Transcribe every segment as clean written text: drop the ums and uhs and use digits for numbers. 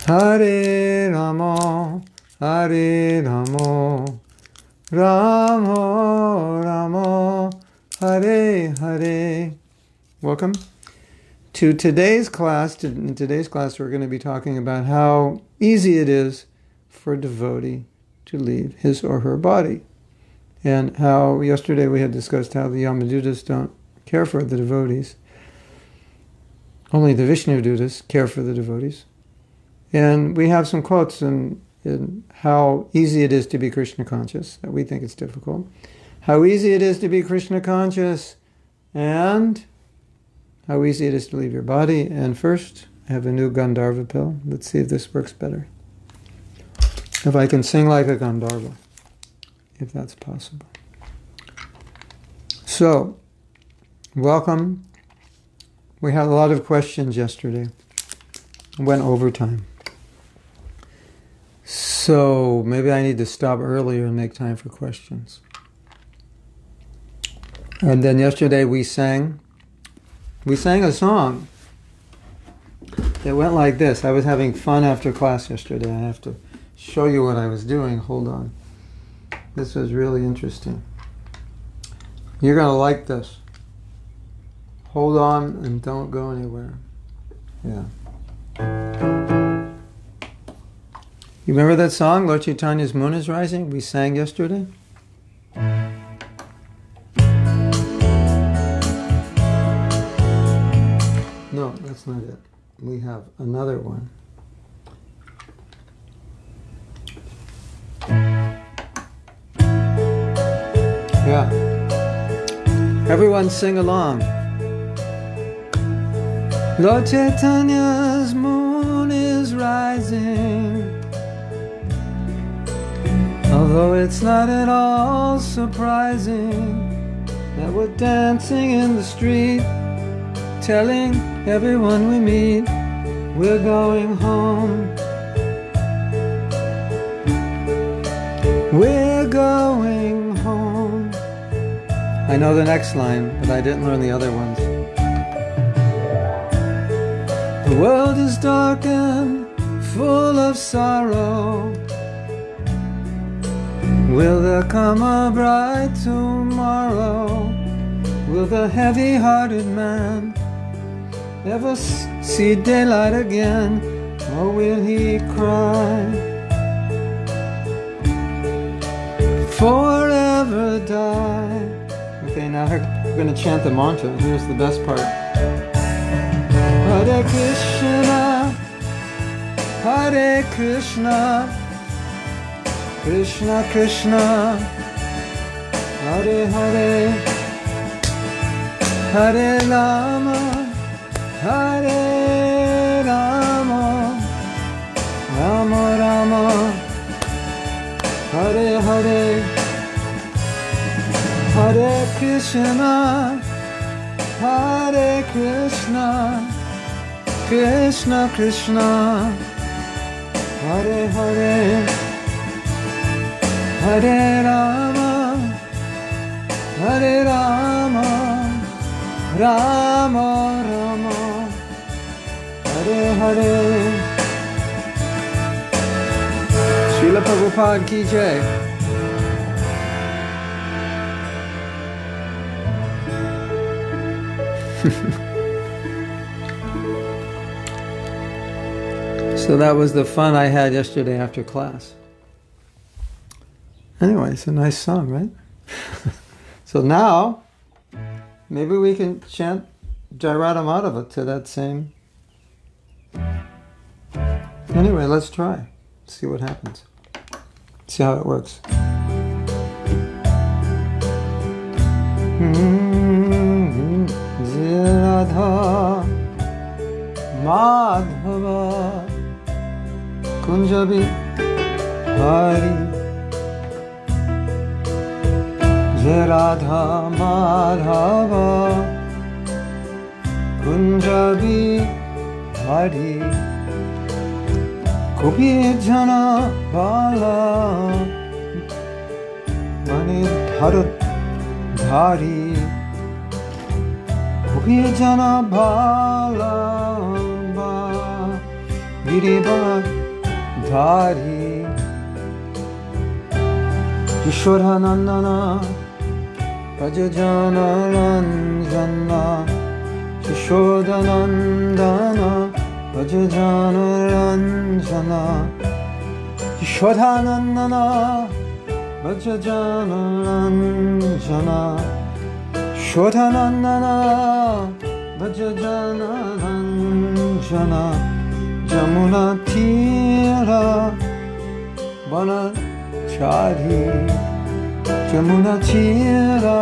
Hare Rama, Hare Rama, Rama Rama, Hare Hare. Welcome to today's class. In today's class, we're going to be talking about how easy it is for a devotee to leave his or her body. And how yesterday we had discussed how the Yamadutas don't care for the devotees. Only the Vishnudutas care for the devotees. And we have some quotes in how easy it is to be Krishna conscious, that we think it's difficult. How easy it is to be Krishna conscious, and how easy it is to leave your body. And first, I have a new Gandharva pill. Let's see if this works better. If I can sing like a Gandharva, if that's possible. So, welcome. We had a lot of questions yesterday. Went overtime. So maybe I need to stop earlier and make time for questions. And then yesterday we sang a song that went like this. I was having fun after class yesterday. I have to show you what I was doing. Hold on. This was really interesting. You're going to like this. Hold on and don't go anywhere. Yeah. You remember that song, Lord Chaitanya's Moon is Rising? We sang yesterday? No, that's not it. We have another one. Yeah. Everyone sing along. Lord Chaitanya's moon is rising, although it's not at all surprising that we're dancing in the street, telling everyone we meet we're going home. We're going home. I know the next line, but I didn't learn the other ones. The world is dark and full of sorrow. Will there come a bright tomorrow? Will the heavy-hearted man ever see daylight again? Or will he cry? Forever die. Okay, now we're going to chant the mantra. Here's the best part. Hare Krishna, Hare Krishna, Krishna Krishna, Hare Hare, Hare Rama, Hare Rama, Rama Rama, Hare Hare, Hare Krishna, Hare Krishna, Krishna Krishna, Hare Hare, Hare Rama, Hare Rama, Rama Rama, Hare Hare. Srila Prabhupada ki jai. So that was the fun I had yesterday after class. Anyway, it's a nice song, right? So now, maybe we can chant Jairada Madhava to that same. Anyway, let's try. See what happens. See how it works. Jairada Madhava Kunjabi Hari, Jai Radha Madhava Kunjabi Hari, Gopi Jana Bala Mani Bharat Dhari, Gopi Jana Bala Giri Bala Dhari Yashodhanandana Rajajana Ranjana Yashodhanandana Rajajana Ranjana Yashodhanandana Rajajana Ranjana Yashodhanandana Rajajana Ranjana Jamuna Tira Banachari Jamuna Tira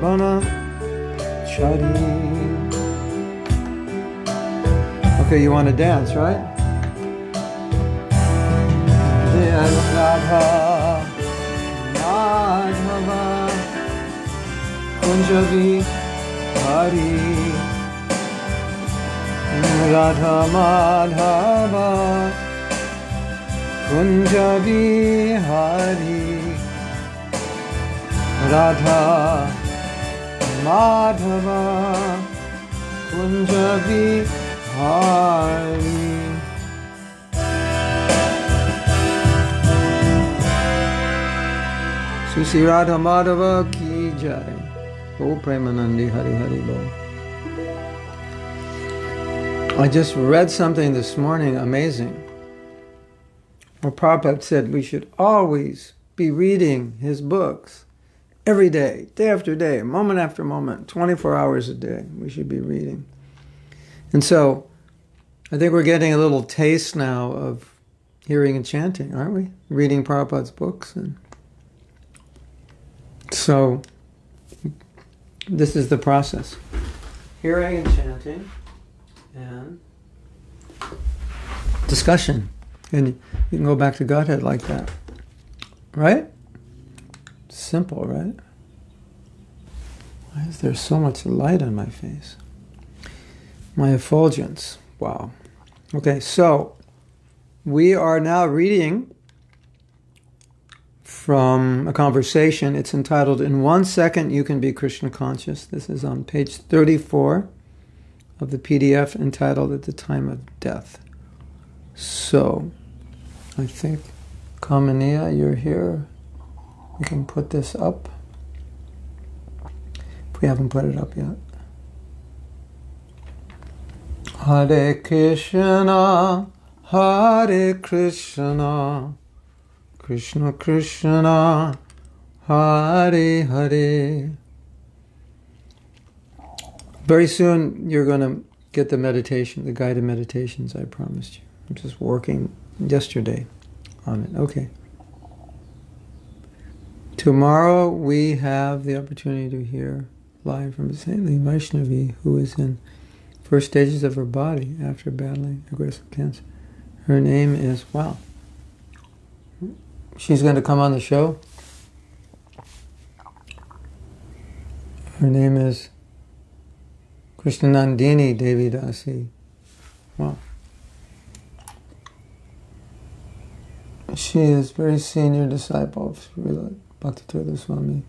Banachari. Okay, you want to dance, right? Radha Madhava Kunjavi Hari Radha Madhava Kunjavi Hari Radha Madhava Kunjavi Hari. Susi Radha Madhava Ki Jai. Oh Premanandi Hari Hari Bol. I just read something this morning amazing. Where Prabhupada said we should always be reading his books every day, day after day, moment after moment, 24 hours a day. We should be reading. And so I think we're getting a little taste now of hearing and chanting, aren't we? Reading Prabhupada's books. And so this is the process. Hearing and chanting and discussion. And you can go back to Godhead like that. Right? Simple, right? Why is there so much light on my face? My effulgence. Wow. Okay, so we are now reading from a conversation. It's entitled, "In 1 Second You Can Be Krishna Conscious." This is on page 34 of the PDF entitled "At the Time of Death." So, I think, Kamaniya, you're here. We can put this up. If we haven't put it up yet. Hare Krishna, Hare Krishna, Krishna Krishna, Hare Hare. Very soon you're going to get the meditation, the guided meditations I promised you. I'm just working yesterday on it. Okay. Tomorrow we have the opportunity to hear live from a saintly Vaishnavi who is in first stages of her body after battling aggressive cancer. Her name is, wow. She's going to come on the show. Her name is Krishnanandini Devi Dasi. Wow. She is very senior disciple of Srila Bhaktivedanta Swami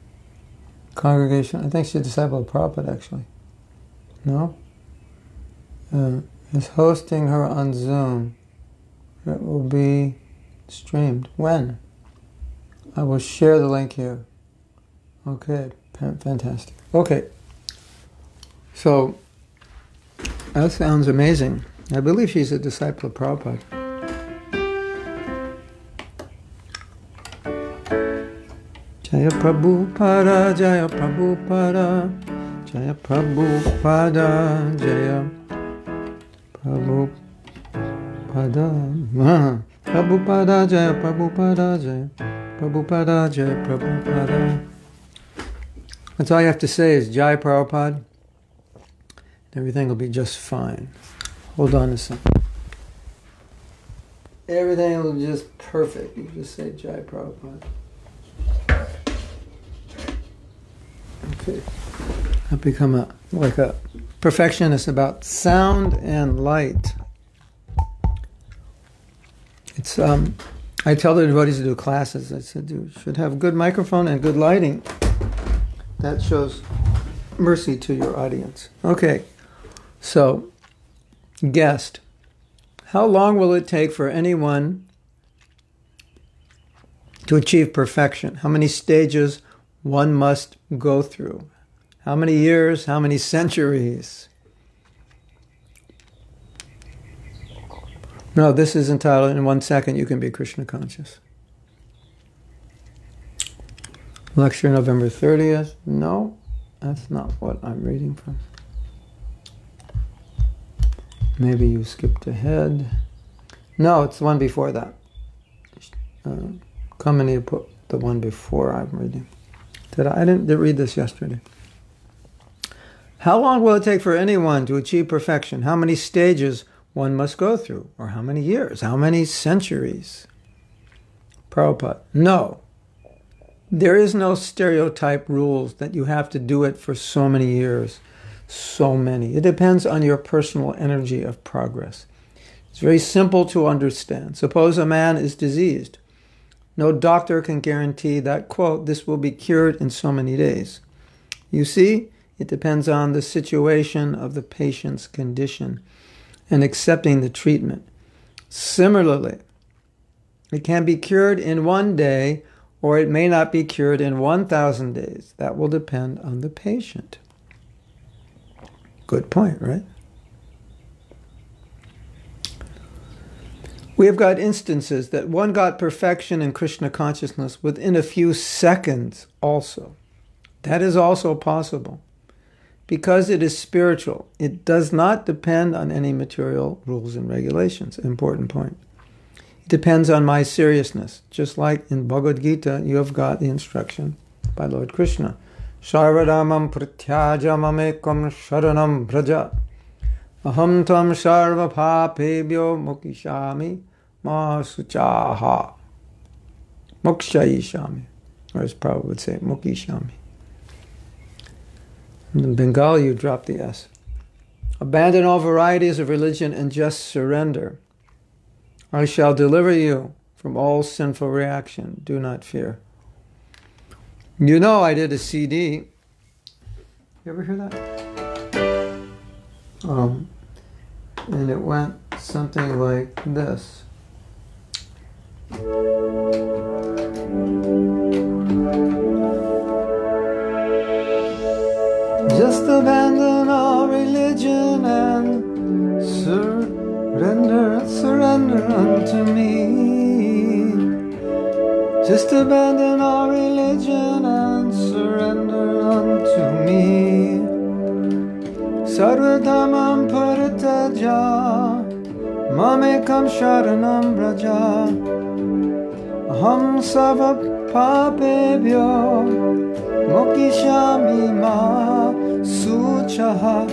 congregation. I think she's a disciple of Prabhupada, actually. No? Is hosting her on Zoom. It will be streamed. When? I will share the link here. Okay, fantastic. Okay. So, that sounds amazing. I believe she's a disciple of Prabhupada. Jaya Prabhupada, Jaya Prabhupada, Jaya Prabhupada, Jaya Prabhupada, Prabhupada, Jaya Prabhupada, Jaya Prabhupada, Jaya Prabhupada. That's all you have to say is Jai Prabhupada. Everything will be just fine. Hold on a second. Everything will be just perfect. You just say Jai Prabhupada. Okay. I've become like a perfectionist about sound and light. It's I tell the devotees to do classes. I said you should have good microphone and good lighting. That shows mercy to your audience. Okay. So, guest. How long will it take for anyone to achieve perfection? How many stages one must go through? How many years? How many centuries? No, this is entitled, In 1 Second You Can Be Krishna Conscious. Lecture November 30th. No, that's not what I'm reading from. Maybe you skipped ahead. No, it's the one before that. Company put the one before I'm reading. I didn't read this yesterday. How long will it take for anyone to achieve perfection? How many stages one must go through? Or how many years? How many centuries? Prabhupada. No. There is no stereotype rules that you have to do it for so many years. So many. It depends on your personal energy of progress. It's very simple to understand. Suppose a man is diseased. No doctor can guarantee that, quote, this will be cured in so many days. You see, it depends on the situation of the patient's condition and accepting the treatment. Similarly, it can be cured in 1 day, or it may not be cured in 1,000 days. That will depend on the patient. Good point, right? We have got instances that one got perfection in Krishna consciousness within a few seconds also. That is also possible. Because it is spiritual, it does not depend on any material rules and regulations. Important point. It depends on my seriousness. Just like in Bhagavad Gita, you have got the instruction by Lord Krishna. Sarvadamam pratyajamamekam sharanam braja. Aham tam sarva papebhyo mokishami ma suchaha. Mokshayishami. Or as Prabhupada would say, mokishami. In Bengali, you drop the S. Abandon all varieties of religion and just surrender. I shall deliver you from all sinful reaction. Do not fear. You know, I did a CD. You ever hear that? And it went something like this. Just abandon all religion and surrender unto me. Just abandon all religion and surrender unto me. Sarvadhamam paritaja, mamekam sharanam braja. Aham sava papebhyo, mokishami ma suchaha.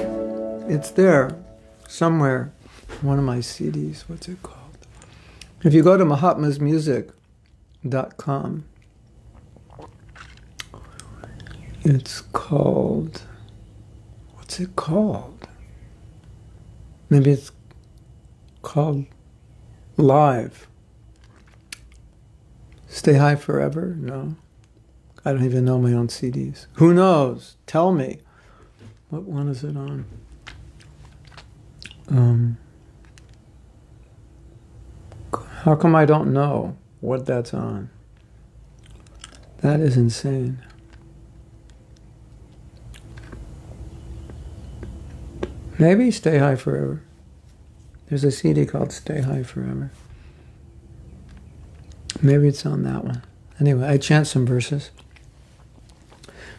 It's there, somewhere, one of my CDs. What's it called? If you go to mahatmasmusic.com, it's called, what's it called? Maybe it's called Live. Stay High Forever? No. I don't even know my own CDs. Who knows? Tell me. What one is it on? How come I don't know what that's on? That is insane. Maybe Stay High Forever. There's a CD called Stay High Forever. Maybe it's on that one. Anyway, I chant some verses.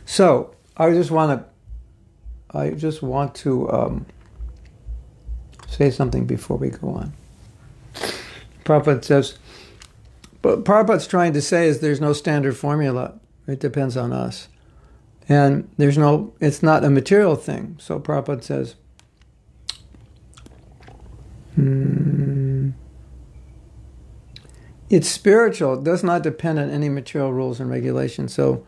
So, I just want to say something before we go on. Prabhupada says, but Prabhupada's trying to say is there's no standard formula. It depends on us. And it's not a material thing. So Prabhupada says, it's spiritual. It does not depend on any material rules and regulations. So,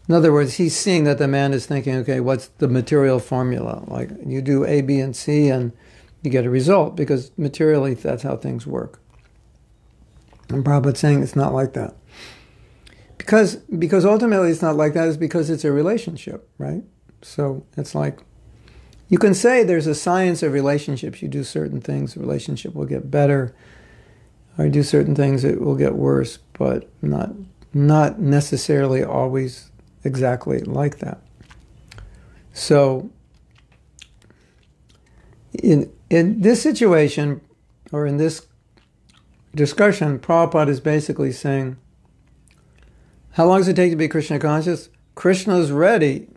in other words, he's seeing that the man is thinking, okay, what's the material formula? Like, you do A, B, and C, and you get a result, because materially, that's how things work. And Prabhupada's saying it's not like that. Because ultimately it's not like that is because it's a relationship, right? So, it's like, You can say there's a science of relationships. You do certain things, the relationship will get better. Or you do certain things, it will get worse, but not necessarily always exactly like that. So, in this situation, or in this discussion, Prabhupada is basically saying, how long does it take to be Krishna conscious? Krishna's ready.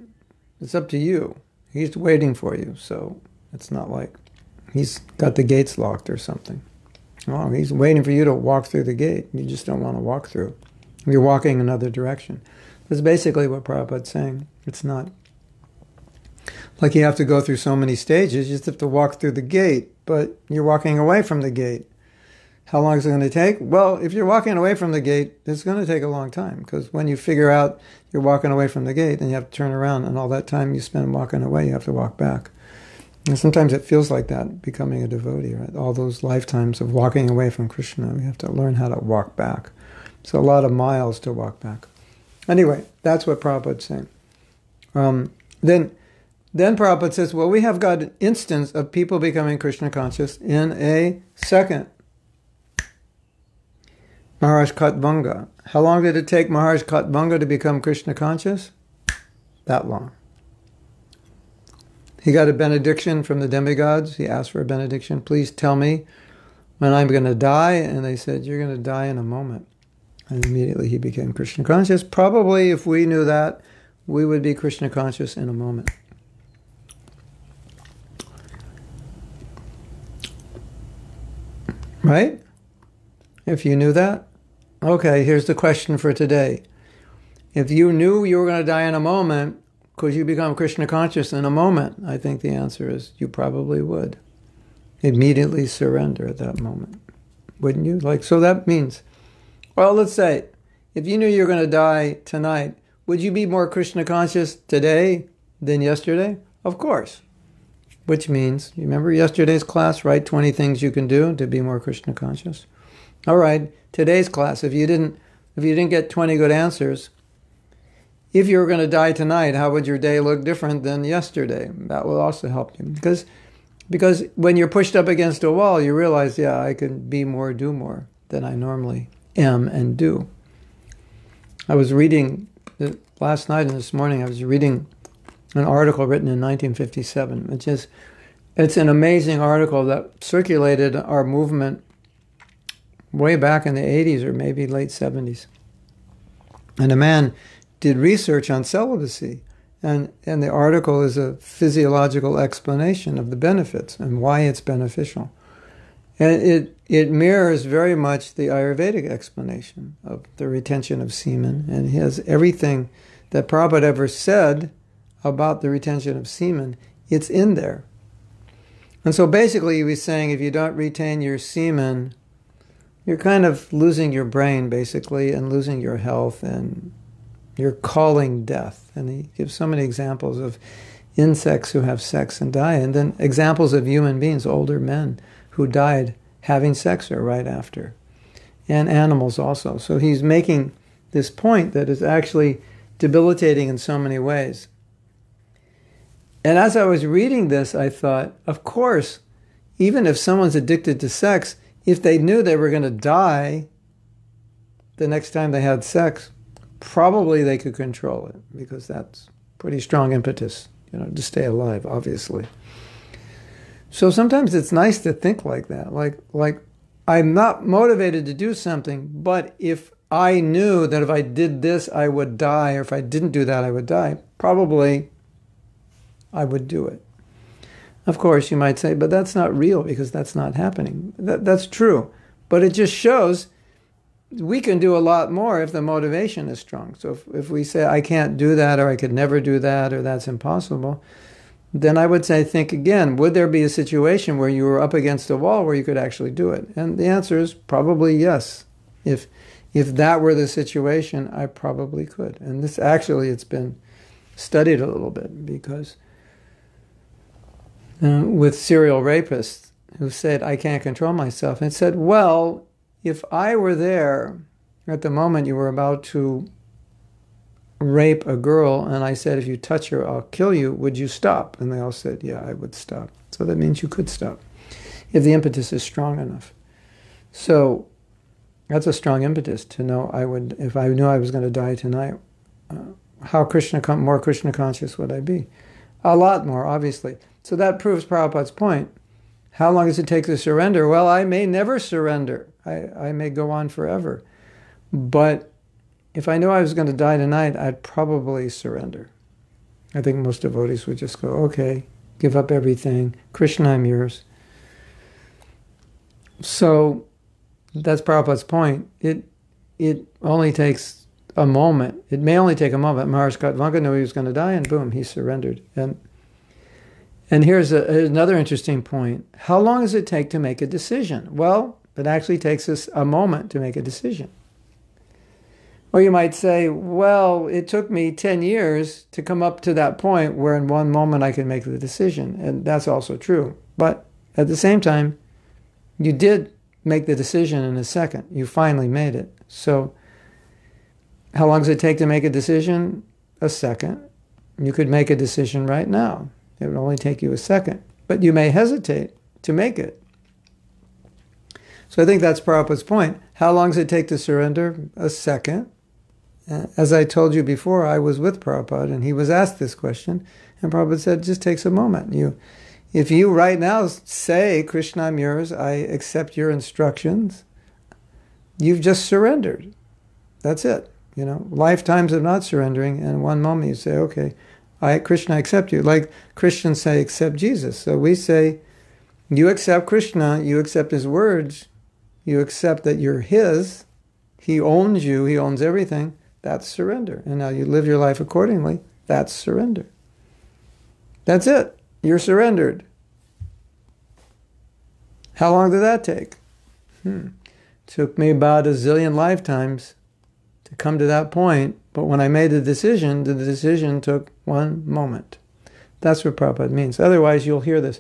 It's up to you. He's waiting for you. So it's not like he's got the gates locked or something. Oh, he's waiting for you to walk through the gate. You just don't want to walk through. You're walking another direction. That's basically what Prabhupada's saying. It's not like you have to go through so many stages. You just have to walk through the gate, but you're walking away from the gate. How long is it going to take? Well, if you're walking away from the gate, it's going to take a long time, because when you figure out you're walking away from the gate, then you have to turn around, and all that time you spend walking away, you have to walk back. And sometimes it feels like that, becoming a devotee, right? All those lifetimes of walking away from Krishna, we have to learn how to walk back. It's a lot of miles to walk back. Anyway, that's what Prabhupada's saying. Then Prabhupada says, well, we have got an instance of people becoming Krishna conscious in a second. Maharaj Katvanga. How long did it take Maharaj Katvanga to become Krishna conscious? That long. He got a benediction from the demigods. He asked for a benediction. Please tell me when I'm going to die. And they said, you're going to die in a moment. And immediately he became Krishna conscious. Probably if we knew that, we would be Krishna conscious in a moment. Right? If you knew that? Okay, here's the question for today. If you knew you were going to die in a moment, could you become Krishna conscious in a moment? I think the answer is you probably would. Immediately surrender at that moment. Wouldn't you? So that means, well, let's say, if you knew you were going to die tonight, would you be more Krishna conscious today than yesterday? Of course. Which means, you remember yesterday's class, right? 20 things you can do to be more Krishna conscious. All right, today's class, if you didn't get 20 good answers, if you were going to die tonight, how would your day look different than yesterday? That will also help you. Because when you're pushed up against a wall, you realize, yeah, I can be more, do more than I normally am and do. I was reading, last night and this morning, I was reading an article written in 1957. It's an amazing article that circulated our movement way back in the 80s or maybe late 70s. And a man did research on celibacy. And the article is a physiological explanation of the benefits and why it's beneficial. And it mirrors very much the Ayurvedic explanation of the retention of semen. And he has everything that Prabhupada ever said about the retention of semen. It's in there. And so basically he was saying if you don't retain your semen, you're kind of losing your brain, basically, and losing your health, and you're calling death. And he gives so many examples of insects who have sex and die, and then examples of human beings, older men, who died having sex or right after, and animals also. So he's making this point that is actually debilitating in so many ways. And as I was reading this, I thought, of course, even if someone's addicted to sex, if they knew they were going to die the next time they had sex, probably they could control it, because that's pretty strong impetus, to stay alive, obviously. So sometimes it's nice to think like that, like I'm not motivated to do something, but if I knew that if I did this, I would die, or if I didn't do that, I would die, probably I would do it. Of course, you might say, but that's not real because that's not happening. That's true. But it just shows we can do a lot more if the motivation is strong. So if we say, I can't do that, or I could never do that, or that's impossible, then I would say, think again, would there be a situation where you were up against a wall where you could actually do it? And the answer is probably yes. If that were the situation, I probably could. And this actually, it's been studied a little bit, because with serial rapists who said, I can't control myself. And it said, well, if I were there at the moment you were about to rape a girl and I said, if you touch her, I'll kill you, would you stop? And they all said, yeah, I would stop. So that means you could stop if the impetus is strong enough. So that's a strong impetus to know I would, if I knew I was going to die tonight, how more Krishna conscious would I be? A lot more, obviously. So that proves Prabhupada's point. How long does it take to surrender? Well, I may never surrender. I may go on forever. But if I knew I was going to die tonight, I'd probably surrender. I think most devotees would just go, okay, give up everything. Krishna, I'm yours. So that's Prabhupada's point. It only takes a moment. It may only take a moment. Maharaj Katvanka knew he was going to die, and boom, he surrendered. And here's another interesting point. How long does it take to make a decision? Well, it actually takes us a moment to make a decision. Or you might say, well, it took me 10 years to come up to that point where in one moment I can make the decision. And that's also true. But at the same time, you did make the decision in a second. You finally made it. So how long does it take to make a decision? A second. You could make a decision right now. It would only take you a second. But you may hesitate to make it. So I think that's Prabhupada's point. How long does it take to surrender? A second. As I told you before, I was with Prabhupada, and he was asked this question, and Prabhupada said, it just takes a moment. If you right now say, Krishna, I'm yours, I accept your instructions, you've just surrendered. That's it. Lifetimes of not surrendering, and in one moment you say, okay, Krishna, I accept you. Like Christians say, accept Jesus. So we say, you accept Krishna, you accept his words, you accept that you're his, he owns you, he owns everything. That's surrender. And now you live your life accordingly. That's surrender. That's it. You're surrendered. How long did that take? Took me about a zillion lifetimes to come to that point. But when I made the decision took one moment. That's what Prabhupada means. Otherwise, you'll hear this.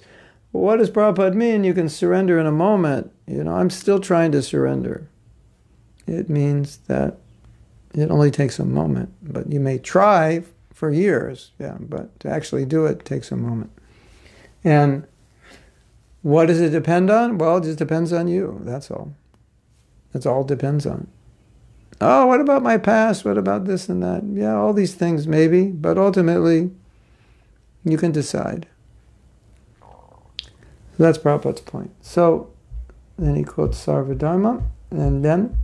What does Prabhupada mean? You can surrender in a moment. I'm still trying to surrender. It means that it only takes a moment. But you may try for years, but to actually do it takes a moment. And what does it depend on? Well, it just depends on you. That's all. That's all it depends on. Oh, what about my past? What about this and that? Yeah, all these things maybe, but ultimately you can decide. So that's Prabhupada's point. So then he quotes Sarvadharma, and then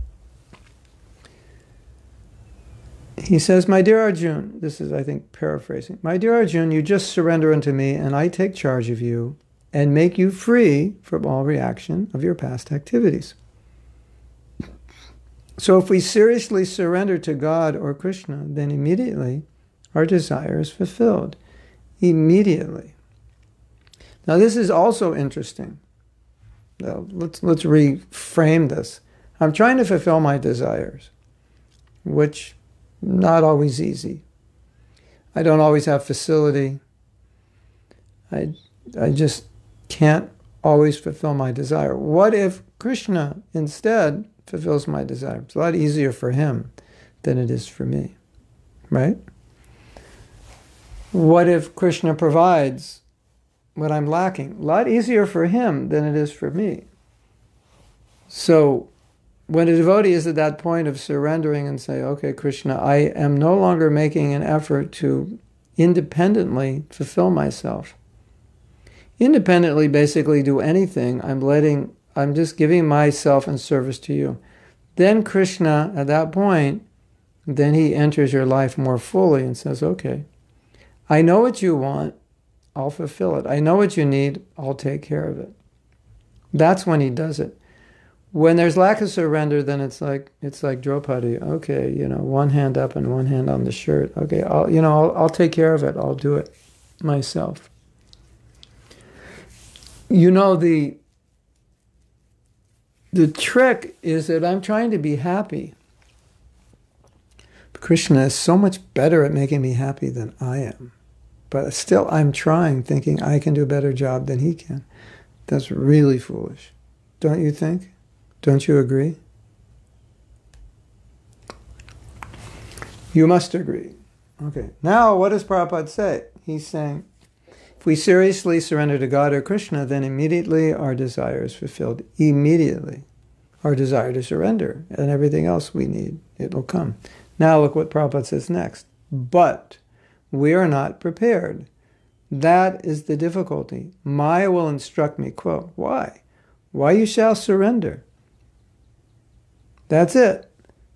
he says, my dear Arjun, this is, I think, paraphrasing. My dear Arjun, you just surrender unto me, and I take charge of you and make you free from all reaction of your past activities. So if we seriously surrender to God or Krishna, then immediately our desire is fulfilled. Immediately. Now this is also interesting. Now, let's reframe this. I'm trying to fulfill my desires, which not always easy. I don't always have facility. I just can't always fulfill my desire. What if Krishna instead fulfills my desire? It's a lot easier for him than it is for me, right? What if Krishna provides what I'm lacking? A lot easier for him than it is for me. So when a devotee is at that point of surrendering and say, okay, Krishna, I am no longer making an effort to independently fulfill myself. Independently basically do anything. I'm just giving myself in service to you. Then Krishna, at that point, then he enters your life more fully and says, okay, I know what you want, I'll fulfill it. I know what you need, I'll take care of it. That's when he does it. When there's lack of surrender, then it's like Draupadi. Okay, one hand up and one hand on the shirt. Okay, I'll take care of it. I'll do it myself. The trick is that I'm trying to be happy. Krishna is so much better at making me happy than I am. But still, I'm trying, thinking I can do a better job than he can. That's really foolish. Don't you think? Don't you agree? You must agree. Okay, now what does Prabhupada say? He's saying, if we seriously surrender to God or Krishna, then immediately our desire is fulfilled. Immediately. Our desire to surrender and everything else we need, it will come. Now look what Prabhupada says next. But we are not prepared. That is the difficulty. Maya will instruct me, quote, why? Why you shall surrender. That's it.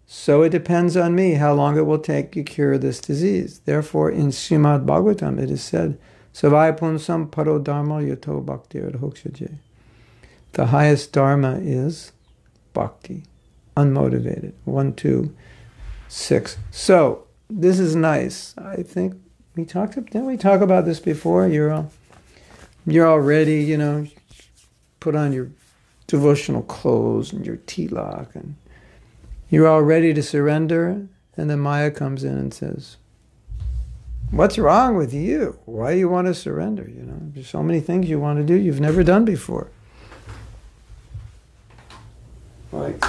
So it depends on me how long it will take to cure this disease. Therefore, in Srimad Bhagavatam, it is said, Savai punsam paro dharma yato bhakti adhokshaje. The highest dharma is bhakti, unmotivated. 1, 2, 6. So, this is nice. I think didn't we talk about this before? You're all ready, put on your devotional clothes and your tilak, and you're all ready to surrender, and then Maya comes in and says, what's wrong with you? Why do you want to surrender? There's so many things you want to do you've never done before. Like,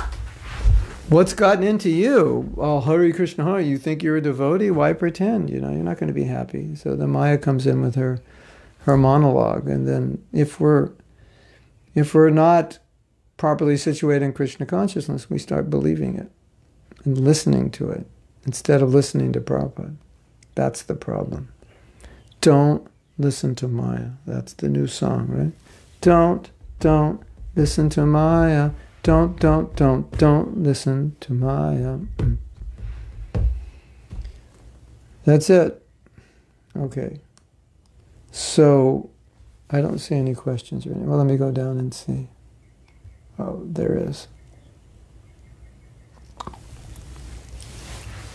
what's gotten into you? Oh, Hare Krishna, you think you're a devotee? Why pretend? You're not going to be happy. So the Maya comes in with her monologue, and then if we're not properly situated in Krishna consciousness, we start believing it and listening to it instead of listening to Prabhupada. That's the problem. Don't listen to Maya. That's the new song, right? Don't listen to Maya. Don't listen to Maya. That's it. Okay. So, I don't see any questions or anything. Well, let me go down and see. Oh, there is.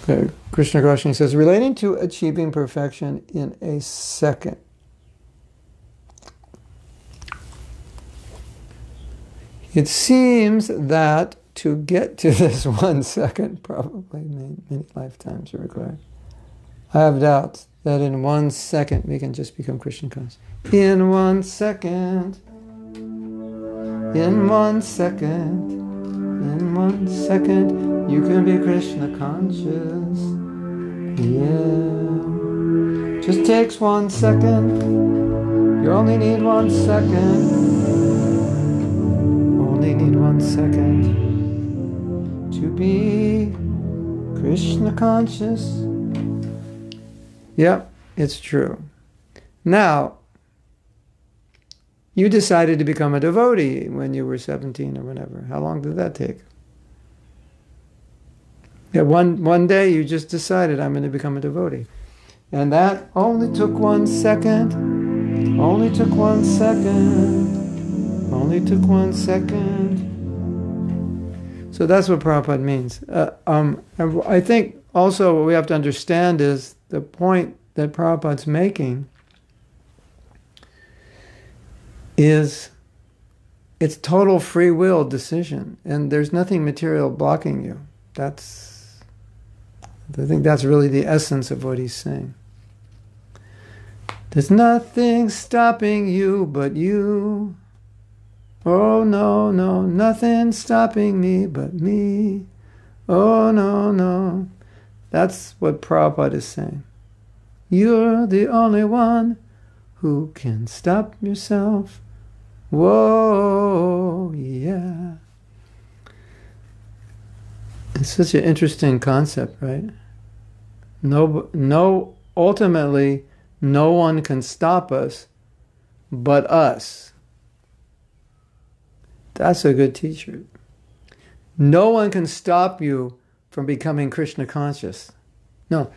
Okay. Krishna Conscious says, relating to achieving perfection in a second. It seems that to get to this 1 second, probably many lifetimes are required. I have doubts that in 1 second we can just become Krishna conscious. In 1 second, in 1 second, in 1 second, you can be Krishna conscious. Yeah. Just takes 1 second. You only need 1 second. Only need 1 second to be Krishna conscious. Yep, it's true. Now, you decided to become a devotee when you were 17 or whatever. How long did that take? Yeah, one day you just decided, I'm going to become a devotee. And that only took 1 second. Only took 1 second. Only took 1 second. So that's what Prabhupada means. I think also what we have to understand is the point that Prabhupada's making is it's total free will decision, and there's nothing material blocking you. I think that's really the essence of what he's saying. There's nothing stopping you but you. Oh, no, nothing stopping me but me. Oh, no. That's what Prabhupada is saying. You're the only one who can stop yourself. Whoa, yeah. It's such an interesting concept, right? Ultimately, no one can stop us but us. That's a good teacher. No one can stop you from becoming Krishna conscious. No.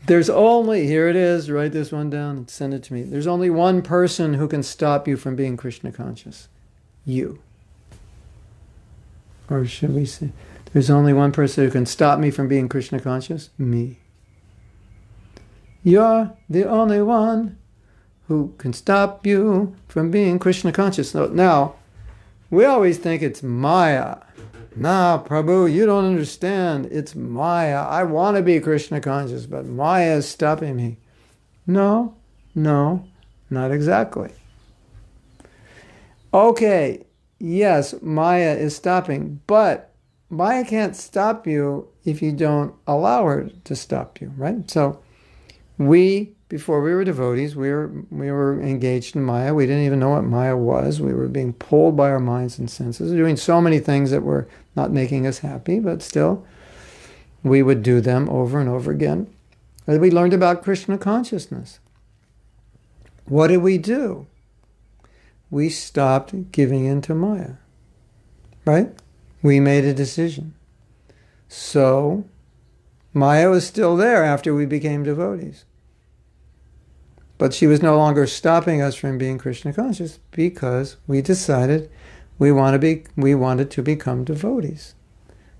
There's only, here it is, write this one down and send it to me. There's only one person who can stop you from being Krishna conscious. You. Or should we say, there's only one person who can stop me from being Krishna conscious? Me. You're the only one who can stop you from being Krishna conscious. Now, we always think it's Maya. Nah, Prabhu, you don't understand. It's Maya. I want to be Krishna conscious, but Maya is stopping me. No, not exactly. Okay, yes, Maya is stopping, but Maya can't stop you if you don't allow her to stop you, right? So Before we were devotees, we were engaged in Maya. We didn't even know what Maya was. We were being pulled by our minds and senses, doing so many things that were not making us happy, but still, we would do them over and over again. And we learned about Krishna consciousness. What did we do? We stopped giving in to Maya, right? We made a decision. So, Maya was still there after we became devotees. But she was no longer stopping us from being Krishna conscious because we decided we wanted to become devotees.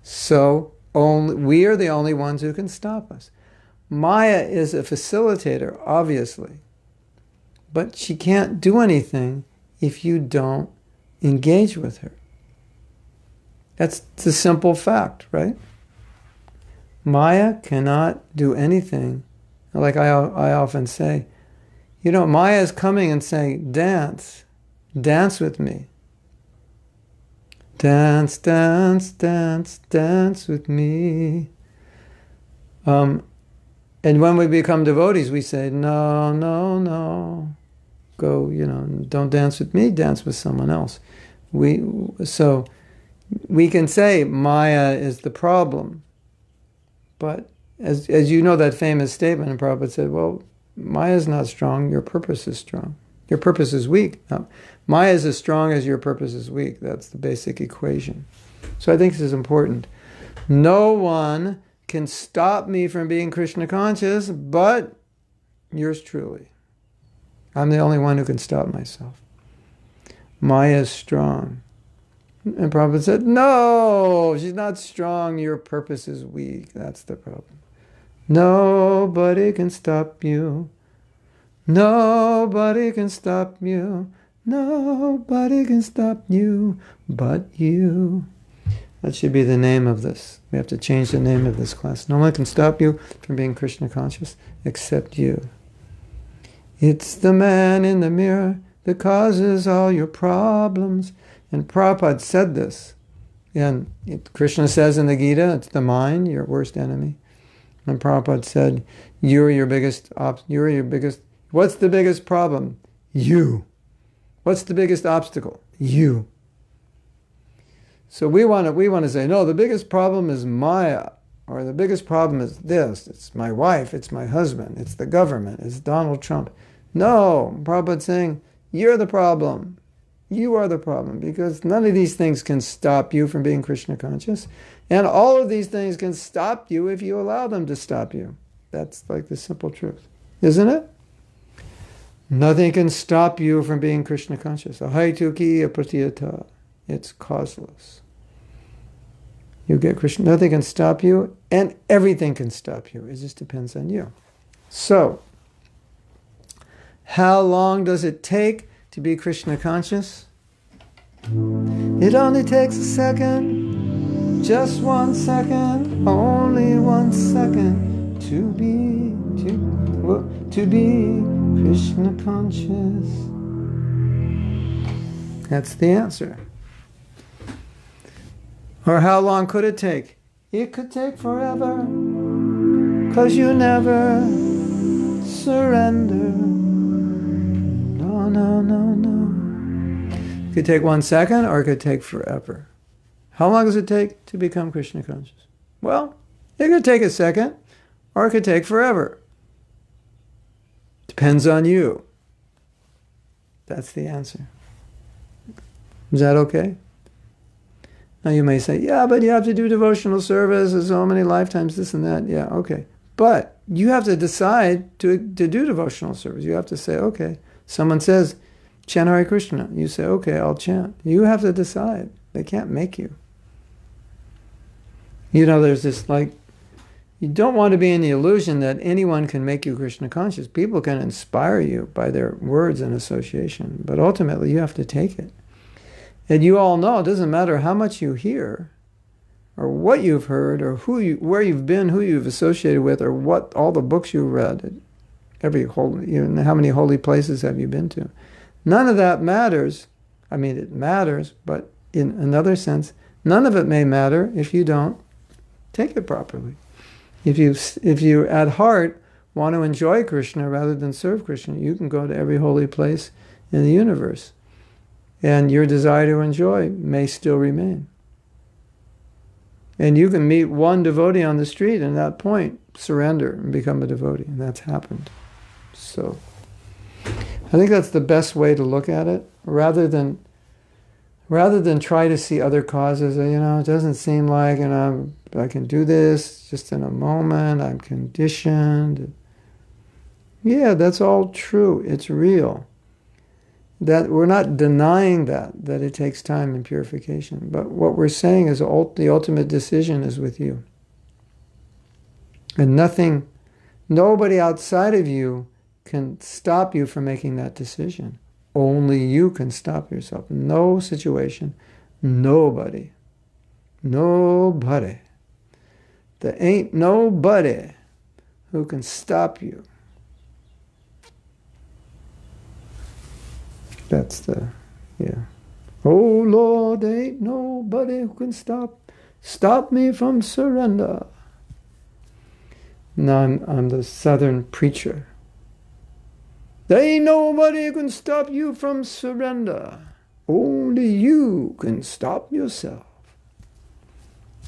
So we are the only ones who can stop us. Maya is a facilitator, obviously, but she can't do anything if you don't engage with her. That's the simple fact, right? Maya cannot do anything. Like I often say, Maya is coming and saying, dance with me. Dance, dance, dance, dance with me. And when we become devotees, we say, no, no, no. Go, don't dance with me, dance with someone else. So we can say Maya is the problem. But as you know that famous statement, and Prabhupada said, well, Maya is not strong, your purpose is strong. Your purpose is weak. No, Maya is as strong as your purpose is weak. That's the basic equation. So I think this is important. No one can stop me from being Krishna conscious, but yours truly. I'm the only one who can stop myself. Maya is strong. And Prabhupada said, no, she's not strong. Your purpose is weak. That's the problem. Nobody can stop you. Nobody can stop you. Nobody can stop you but you. That should be the name of this. We have to change the name of this class. No one can stop you from being Krishna conscious except you. It's the man in the mirror that causes all your problems. And Prabhupada said this. And Krishna says in the Gita, it's the mind, your worst enemy. And Prabhupada said, what's the biggest problem? You. What's the biggest obstacle? You. So we want to say, no, the biggest problem is Maya, or the biggest problem is this. It's my wife, it's my husband, it's the government, it's Donald Trump. No, Prabhupada's saying, you're the problem. You are the problem, because none of these things can stop you from being Krishna conscious. And all of these things can stop you if you allow them to stop you. That's like the simple truth, isn't it? Nothing can stop you from being Krishna conscious. Ahaituki apratiyata. It's causeless. You get Krishna, nothing can stop you, and everything can stop you. It just depends on you. So, how long does it take to be Krishna conscious? It only takes a second, just 1 second, only 1 second to be Krishna conscious. That's the answer. Or how long could it take? It could take forever, 'cause you never surrender. No, no, no, no. It could take 1 second, or it could take forever. How long does it take to become Krishna conscious? Well, it could take a second, or it could take forever. Depends on you. That's the answer. Is that okay? Now you may say, yeah, but you have to do devotional service, there's so many lifetimes, this and that. Yeah, okay. But you have to decide to do devotional service. You have to say, okay. Someone says, chant Hare Krishna. You say, okay, I'll chant. You have to decide. They can't make you. There's this you don't want to be in the illusion that anyone can make you Krishna conscious. People can inspire you by their words and association, but ultimately you have to take it. And you all know it doesn't matter how much you hear, or what you've heard, or where you've been, who you've associated with, or what all the books you've read. How many holy places have you been to? None of that matters. I mean, it matters, but in another sense, none of it may matter if you don't take it properly. If you at heart want to enjoy Krishna rather than serve Krishna, you can go to every holy place in the universe. And your desire to enjoy may still remain. And you can meet one devotee on the street and at that point surrender and become a devotee. And that's happened. So I think that's the best way to look at it, rather than try to see other causes. It doesn't seem like, I can do this just in a moment. I'm conditioned. Yeah, that's all true. It's real. That we're not denying that it takes time and purification. But what we're saying is the ultimate decision is with you. And nobody outside of you can stop you from making that decision. Only you can stop yourself. No situation, nobody. Nobody. There ain't nobody who can stop you. That's Oh Lord, there ain't nobody who can stop me from surrender. Now I'm the Southern preacher. There ain't nobody who can stop you from surrender. Only you can stop yourself.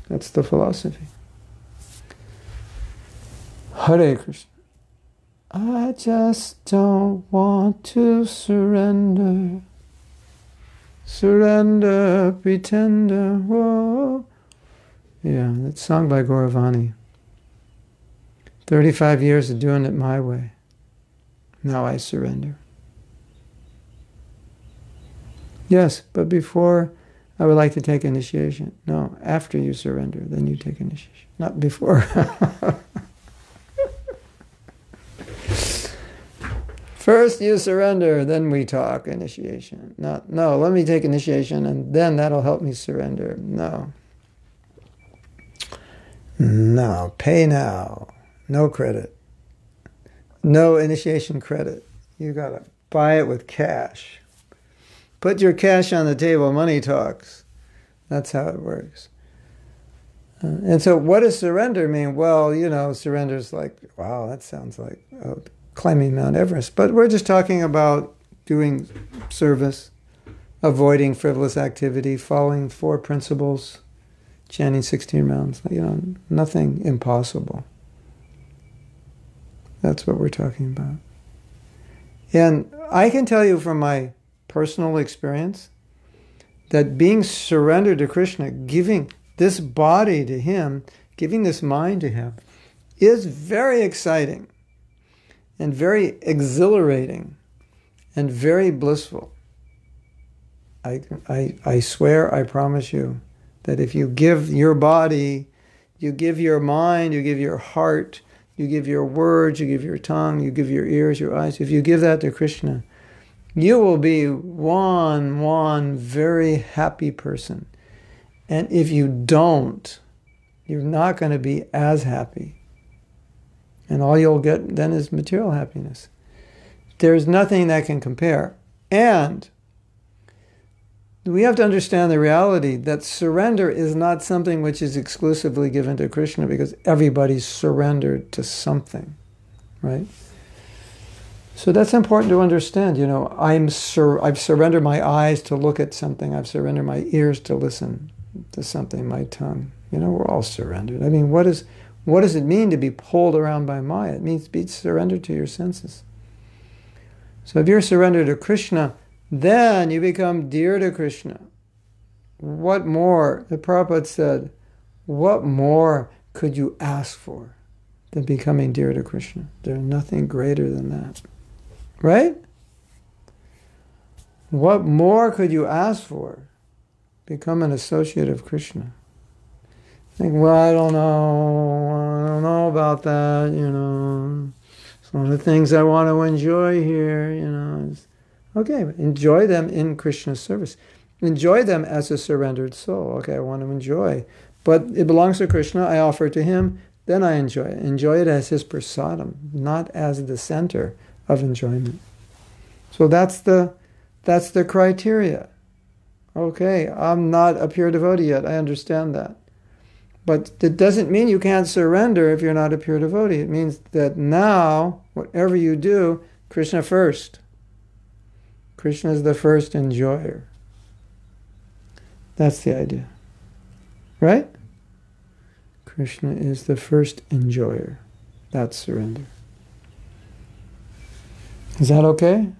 That's the philosophy. Hare Krishna. I just don't want to surrender. Surrender, pretender. Whoa. Yeah, that's sung by Gauravani. 35 years of doing it my way. Now I surrender. Yes, but before I would like to take initiation. No, after you surrender, then you take initiation. Not before. First you surrender, then we talk initiation. No, let me take initiation and then that'll help me surrender. No, pay now. No credit. No initiation credit. You gotta buy it with cash. Put your cash on the table, money talks. That's how it works. And so what does surrender mean? Well, surrender's like, wow, that sounds like climbing Mount Everest. But we're just talking about doing service, avoiding frivolous activity, following 4 principles, chanting 16 rounds. Nothing impossible. That's what we're talking about. And I can tell you from my personal experience that being surrendered to Krishna, giving this body to Him, giving this mind to Him, is very exciting and very exhilarating and very blissful. I swear, I promise you, that if you give your body, you give your mind, you give your heart, you give your words, you give your tongue, you give your ears, your eyes, if you give that to Krishna, you will be one very happy person. And if you don't, you're not going to be as happy. And all you'll get then is material happiness. There's nothing that can compare. And we have to understand the reality that surrender is not something which is exclusively given to Krishna, because everybody's surrendered to something, right? So that's important to understand. I've surrendered my eyes to look at something. I've surrendered my ears to listen to something, my tongue. We're all surrendered. I mean, what does it mean to be pulled around by Maya? It means to be surrendered to your senses. So if you're surrendered to Krishna, then you become dear to Krishna. What more? The Prabhupada said, what more could you ask for than becoming dear to Krishna? There's nothing greater than that. Right? What more could you ask for? Become an associate of Krishna. Think, well, I don't know about that, It's one of the things I want to enjoy here, Okay, enjoy them in Krishna's service. Enjoy them as a surrendered soul. Okay, I want to enjoy. But it belongs to Krishna, I offer it to Him, then I enjoy it. Enjoy it as His prasadam, not as the center of enjoyment. So that's the criteria. Okay, I'm not a pure devotee yet, I understand that. But it doesn't mean you can't surrender if you're not a pure devotee. It means that now, whatever you do, Krishna first. Krishna is the first enjoyer. That's the idea. Right? Krishna is the first enjoyer. That's surrender. Is that okay?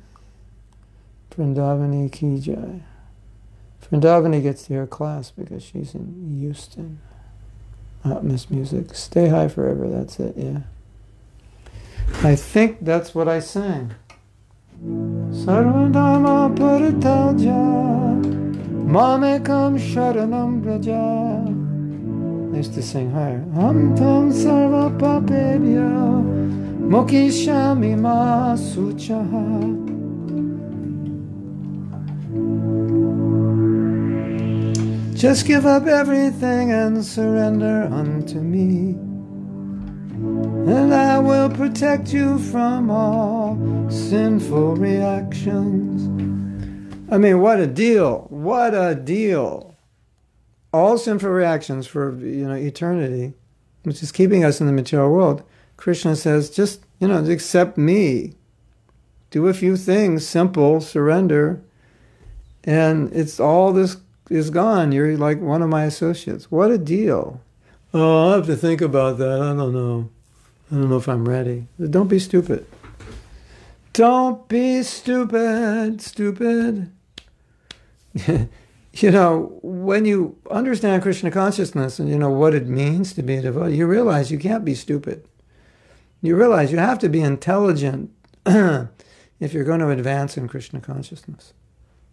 Vrindavani ki jai. Vrindavani gets to hear class because she's in Houston. Miss Music. Stay high forever, that's it, yeah. I think that's what I sang. Sarvadama Paritalja Mamekam Sharanam Braja. I used to sing higher. Ham Tam Sarva Papebhyo Mokishami Ma Suchaha. Just give up everything and surrender unto me, and I will protect you from all sinful reactions. I mean, what a deal. What a deal. All sinful reactions for, eternity, which is keeping us in the material world. Krishna says, just, accept me. Do a few things, simple, surrender, and it's all this is gone. You're like one of my associates. What a deal. Oh, I'll have to think about that. I don't know. I don't know if I'm ready. Don't be stupid. Don't be stupid, stupid. When you understand Krishna consciousness and what it means to be a devotee, you realize you can't be stupid. You realize you have to be intelligent if you're going to advance in Krishna consciousness.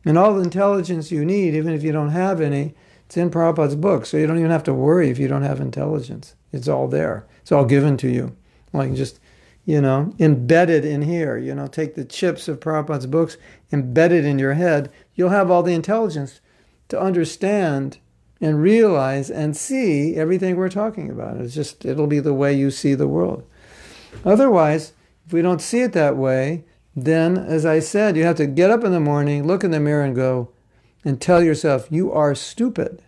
And all the intelligence you need, even if you don't have any, it's in Prabhupada's book, so you don't even have to worry if you don't have intelligence. It's all there. It's all given to you. Like just, embedded in here. Take the chips of Prabhupada's books, embed it in your head. You'll have all the intelligence to understand and realize and see everything we're talking about. It'll be the way you see the world. Otherwise, if we don't see it that way, then, as I said, you have to get up in the morning, look in the mirror and go and tell yourself, you are stupid.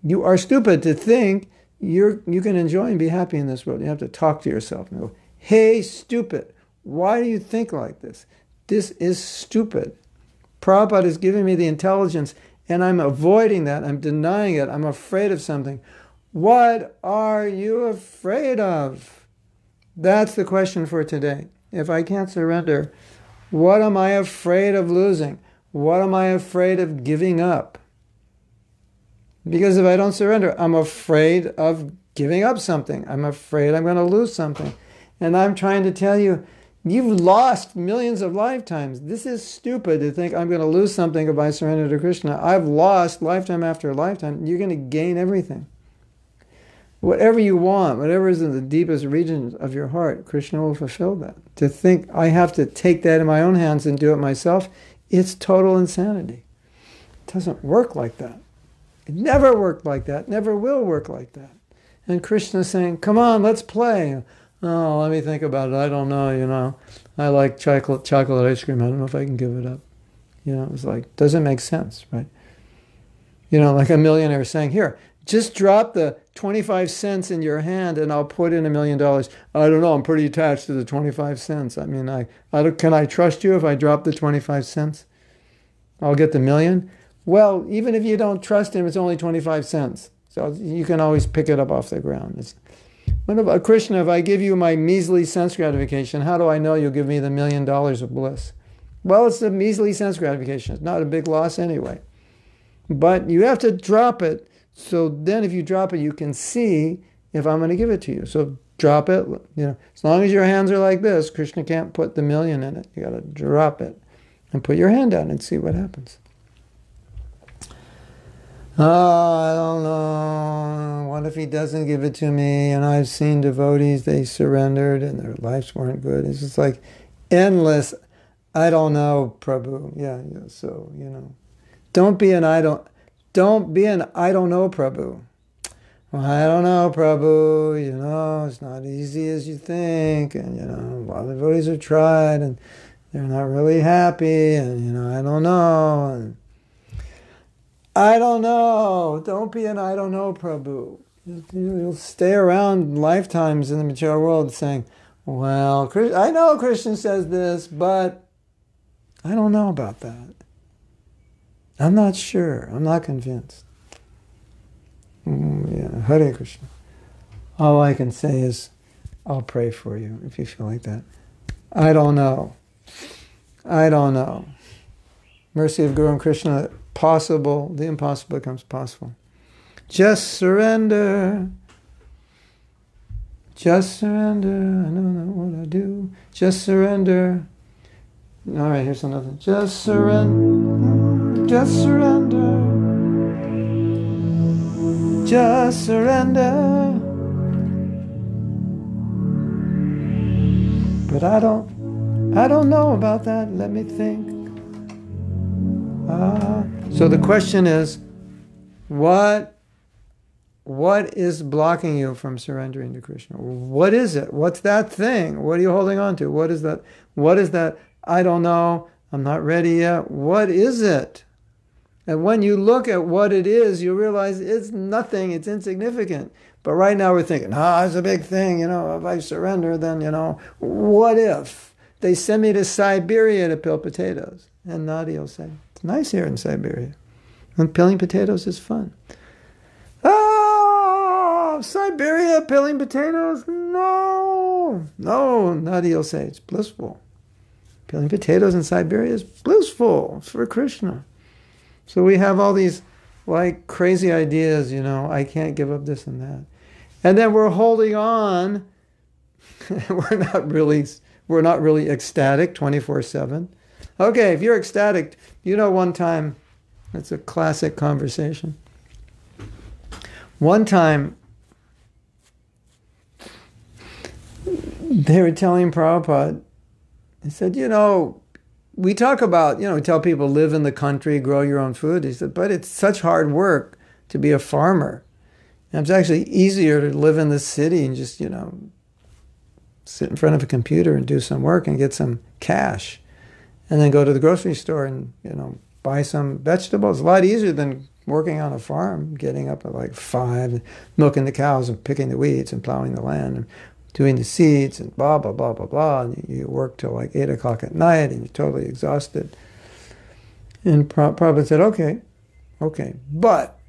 You are stupid to think you can enjoy and be happy in this world. You have to talk to yourself and go, hey, stupid, why do you think like this? This is stupid. Prabhupada is giving me the intelligence and I'm avoiding that. I'm denying it. I'm afraid of something. What are you afraid of? That's the question for today. If I can't surrender, what am I afraid of losing? What am I afraid of giving up? Because if I don't surrender, I'm afraid of giving up something. I'm afraid I'm going to lose something. And I'm trying to tell you, you've lost millions of lifetimes. This is stupid to think I'm going to lose something if I surrender to Krishna. I've lost lifetime after lifetime. You're going to gain everything. Whatever you want, whatever is in the deepest regions of your heart, Krishna will fulfill that. To think I have to take that in my own hands and do it myself, it's total insanity. It doesn't work like that. It never worked like that, never will work like that. And Krishna's saying, come on, let's play. Oh, let me think about it. I don't know, I like chocolate ice cream. I don't know if I can give it up. It's like, doesn't make sense, right? Like a millionaire saying, here, just drop the 25 cents in your hand and I'll put in $1 million. I don't know, I'm pretty attached to the 25 cents. I mean, can I trust you if I drop the 25 cents? I'll get the million? Well, even if you don't trust him, it's only 25 cents. So you can always pick it up off the ground. What about Krishna, if I give you my measly sense gratification, how do I know you'll give me the $1 million of bliss? Well, it's a measly sense gratification. It's not a big loss anyway. But you have to drop it. So then if you drop it, you can see if I'm going to give it to you. So drop it. As long as your hands are like this, Krishna can't put the $1 million in it. You got to drop it and put your hand down and see what happens. Oh, I don't know. What if he doesn't give it to me? And I've seen devotees, they surrendered and their lives weren't good. It's just like endless, I don't know, Prabhu. Yeah. So, don't be an I don't know, Prabhu. Well, I don't know, Prabhu. It's not easy as you think. And, a lot of devotees have tried and they're not really happy. And, I don't know. And I don't know. Don't be an I don't know, Prabhu. You'll stay around lifetimes in the material world saying, well, I know Krishna says this, but I don't know about that. I'm not sure. I'm not convinced. Yeah, Hare Krishna. All I can say is, I'll pray for you if you feel like that. I don't know. I don't know. Mercy of Guru and Krishna, possible. The impossible becomes possible. Just surrender. Just surrender. I don't know what I do. Just surrender. All right, here's another. Just surrender. Just surrender. Just surrender. But I don't know about that. Let me think. So the question is, what is blocking you from surrendering to Krishna? What is it? What's that thing? What are you holding on to? What is that? What is that? I don't know. I'm not ready yet. What is it? And when you look at what it is, you realize it's nothing. It's insignificant. But right now we're thinking, it's a big thing. If I surrender, then, what if they send me to Siberia to peel potatoes? And Nadi will say, it's nice here in Siberia. And peeling potatoes is fun. Siberia, peeling potatoes? No. No, Nadi will say, it's blissful. Peeling potatoes in Siberia is blissful. It's for Krishna. So we have all these crazy ideas, I can't give up this and that. And then we're holding on. we're not really ecstatic 24/7. Okay, if you're ecstatic, one time, it's a classic conversation. One time, they were telling Prabhupada, he said, we talk about, we tell people live in the country, grow your own food. He said, but it's such hard work to be a farmer. And it's actually easier to live in the city and just, sit in front of a computer and do some work and get some cash. And then go to the grocery store and, buy some vegetables. It's a lot easier than working on a farm, getting up at 5, milking the cows and picking the weeds and plowing the land and doing the seeds and blah, blah, blah, blah, blah. And you work till 8 o'clock at night and you're totally exhausted. And Prabhupada said, okay. But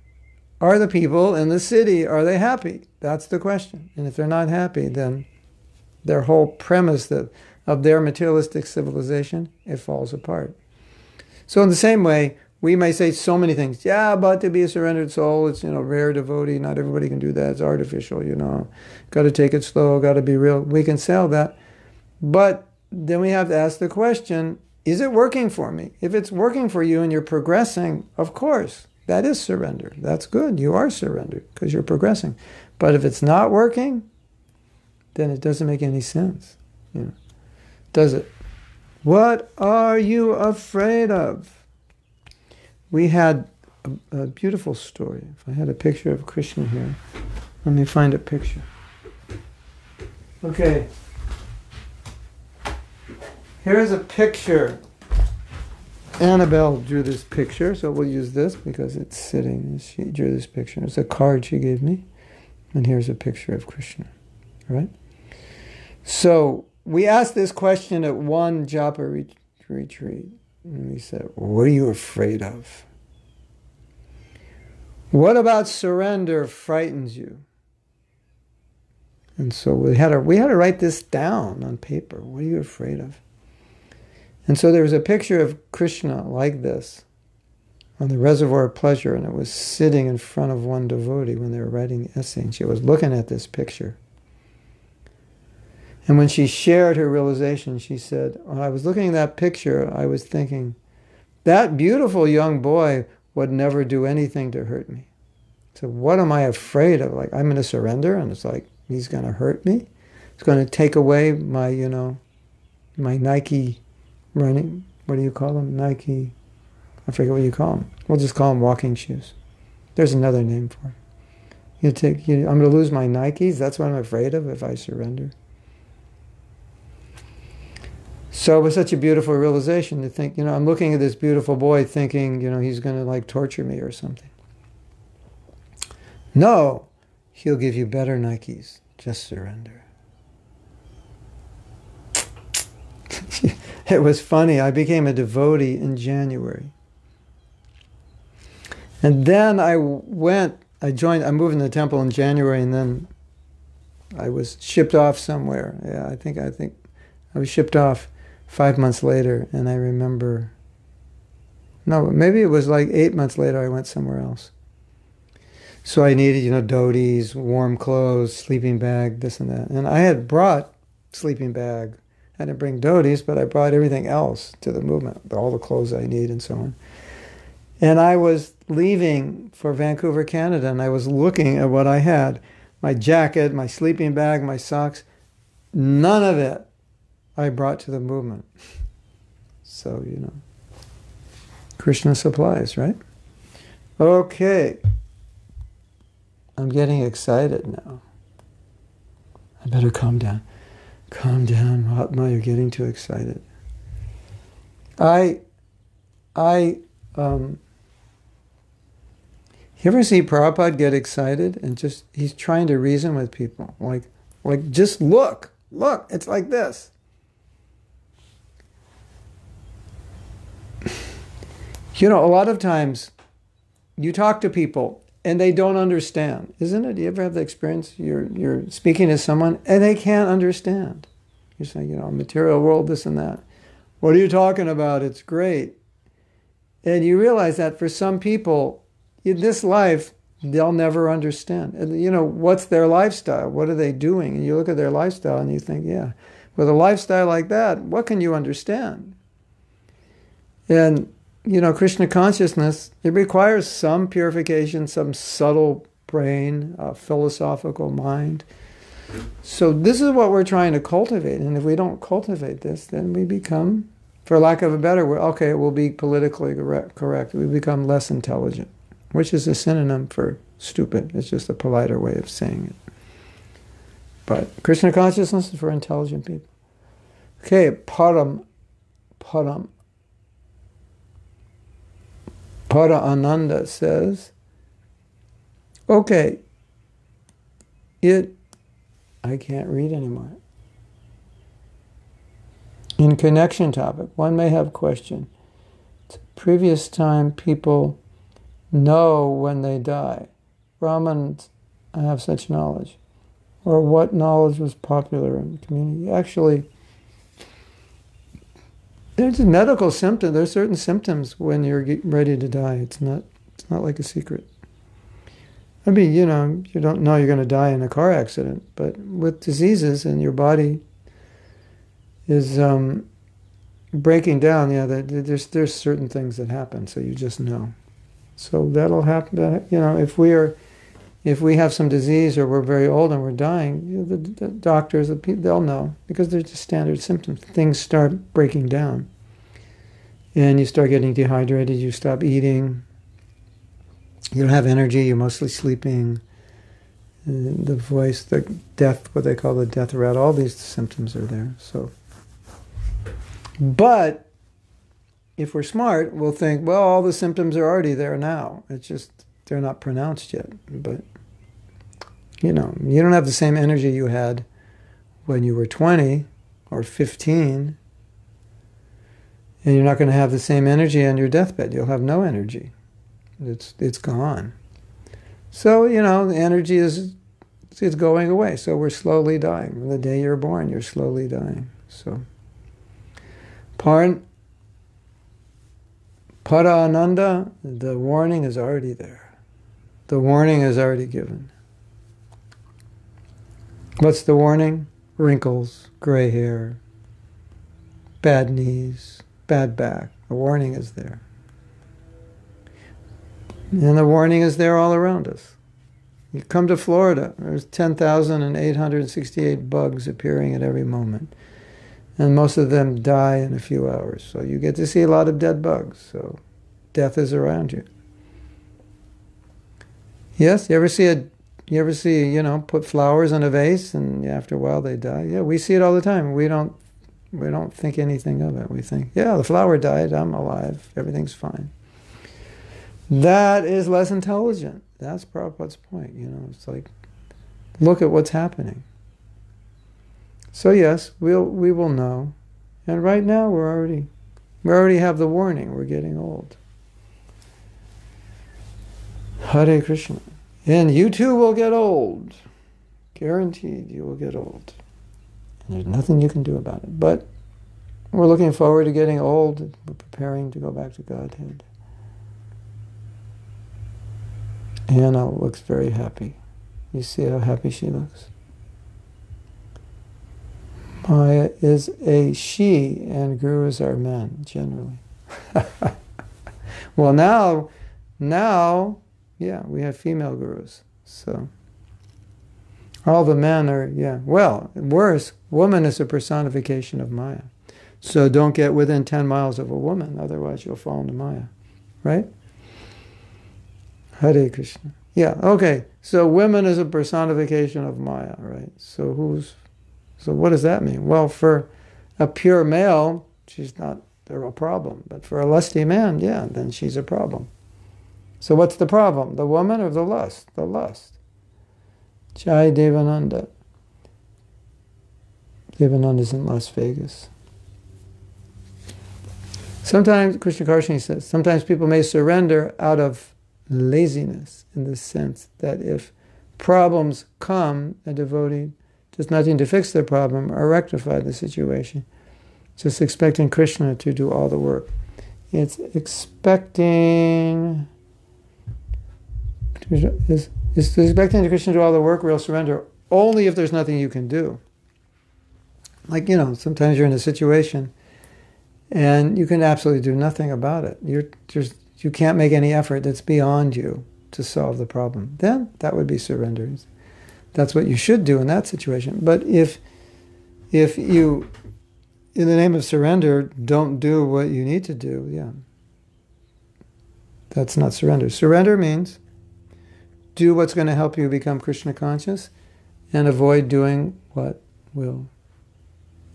are the people in the city, are they happy? That's the question. And if they're not happy, then their whole premise of their materialistic civilization, it falls apart. So in the same way, we may say so many things. Yeah, but to be a surrendered soul, it's, rare devotee. Not everybody can do that. It's artificial, Got to take it slow, got to be real. We can say all that. But then we have to ask the question, is it working for me? If it's working for you and you're progressing, of course, that is surrender. That's good. You are surrendered because you're progressing. But if it's not working, then it doesn't make any sense. Does it? What are you afraid of? We had a beautiful story. If I had a picture of Krishna here, let me find a picture. Okay. Here's a picture. Annabelle drew this picture, so we'll use this because it's sitting. She drew this picture. It's a card she gave me. And here's a picture of Krishna. Right? So we asked this question at one japa retreat. And we said, what are you afraid of? What about surrender frightens you? And so we had to write this down on paper. What are you afraid of? And so there was a picture of Krishna like this on the reservoir of pleasure, and it was sitting in front of one devotee when they were writing the essay, and she was looking at this picture. And when she shared her realization, she said, when I was looking at that picture, I was thinking, that beautiful young boy would never do anything to hurt me. So what am I afraid of? I'm going to surrender, and it's he's going to hurt me. It's going to take away my, my Nike running, what do you call them? Nike, I forget what you call them. We'll just call them walking shoes. There's another name for them. I'm going to lose my Nikes. That's what I'm afraid of if I surrender. So it was such a beautiful realization to think, I'm looking at this beautiful boy thinking, he's going to torture me or something. No, He'll give you better Nikes. Just surrender. It was funny. I became a devotee in January. And then I moved in the temple in January, and then I was shipped off somewhere. Yeah, I think I was shipped off 5 months later, and I remember, no, maybe it was like 8 months later I went somewhere else. So I needed, dhotis, warm clothes, sleeping bag, this and that. And I had brought sleeping bag. I didn't bring dhotis, but I brought everything else to the movement, all the clothes I need and so on. And I was leaving for Vancouver, Canada, and I was looking at what I had. My jacket, my sleeping bag, my socks. None of it I brought to the movement. So, Krishna supplies, right? Okay. I'm getting excited now. I better calm down. Calm down, Mahatma, you're getting too excited. You ever see Prabhupada get excited and he's trying to reason with people? Like just look, it's like this. A lot of times you talk to people and they don't understand, isn't it? Do you ever have the experience you're speaking to someone and they can't understand? You're saying, material world, this and that. What are you talking about? It's great. And you realize that for some people, in this life, they'll never understand. And, what's their lifestyle? What are they doing? And you look at their lifestyle and you think, yeah, with a lifestyle like that, what can you understand? And, Krishna consciousness, it requires some purification, some subtle brain, a philosophical mind. So this is what we're trying to cultivate. And if we don't cultivate this, then we become, for lack of a better word, okay, we'll be politically correct. We become less intelligent, which is a synonym for stupid. It's just a politer way of saying it. But Krishna consciousness is for intelligent people. Okay, Para Ananda says, okay, I can't read anymore. In connection topic, one may have question. Previous time people know when they die. Brahmins have such knowledge. Or what knowledge was popular in the community? Actually, there's medical symptoms. There's certain symptoms when you're ready to die. It's not like a secret. I mean, you don't know you're going to die in a car accident, but with diseases and your body is breaking down, there's certain things that happen, so you just know. So that'll happen. If we have some disease or we're very old and we're dying, the doctors, they'll know because they're just standard symptoms. Things start breaking down, and you start getting dehydrated. You stop eating. You don't have energy. You're mostly sleeping. The voice, the death, what they call the death rattle. All these symptoms are there. So, but if we're smart, we'll think, well, all the symptoms are already there now. It's just they're not pronounced yet. But you don't have the same energy you had when you were 20 or 15, and you're not going to have the same energy on your deathbed. You'll have no energy. It's gone. So, the energy it's going away. So we're slowly dying. From the day you're born, you're slowly dying. So, Para Ananda, the warning is already there. The warning is already given. What's the warning? Wrinkles, gray hair, bad knees, bad back. The warning is there. And the warning is there all around us. You come to Florida, there's 10,868 bugs appearing at every moment. And most of them die in a few hours. So you get to see a lot of dead bugs. So death is around you. Yes, you ever see, put flowers in a vase and after a while they die? Yeah, we see it all the time. We don't think anything of it. We think, yeah, the flower died, I'm alive, everything's fine. That is less intelligent. That's Prabhupada's point. It's like look at what's happening. So yes, we will know. And right now we already have the warning, we're getting old. Hare Krishna. And you too will get old. Guaranteed you will get old. And there's nothing you can do about it. But we're looking forward to getting old. We're preparing to go back to Godhead. Anna looks very happy. You see how happy she looks? Maya is a she, and gurus are men, generally. Well, now, yeah, we have female gurus. So, all the men are, yeah. Well, worse, woman is a personification of Maya. So don't get within 10 miles of a woman, otherwise you'll fall into Maya. Right? Hare Krishna. Yeah, okay. So women is a personification of Maya, right? So what does that mean? Well, for a pure male, she's not a problem. But for a lusty man, yeah, then she's a problem. So what's the problem? The woman or the lust? The lust. Jai Devananda. Devananda's in Las Vegas. Sometimes, Krishna Karshini says, sometimes people may surrender out of laziness, in the sense that if problems come, a devotee does nothing to fix their problem or rectify the situation, just expecting Krishna to do all the work. It's expecting expecting Krishna to do all the work, real surrender, only if there's nothing you can do. Like, sometimes you're in a situation and you can absolutely do nothing about it. You can't make any effort that's beyond you to solve the problem. Then that would be surrender. That's what you should do in that situation. But if you, in the name of surrender, don't do what you need to do, yeah, that's not surrender. Surrender means do what's going to help you become Krishna conscious and avoid doing what will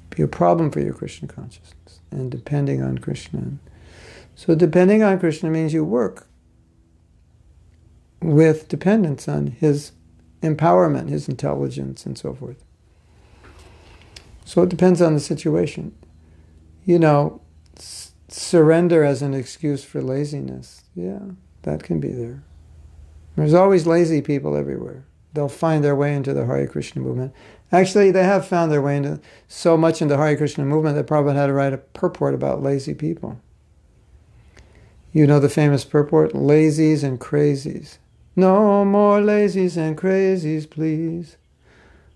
be a problem for your Krishna consciousness and depending on Krishna. So depending on Krishna means you work with dependence on his empowerment, his intelligence, and so forth. So it depends on the situation. Surrender as an excuse for laziness, yeah, that can be there. There's always lazy people everywhere. They'll find their way into the Hare Krishna movement. Actually, they have found their way into so much into the Hare Krishna movement that Prabhupada had to write a purport about lazy people. You know the famous purport, lazies and crazies. No more lazies and crazies, please.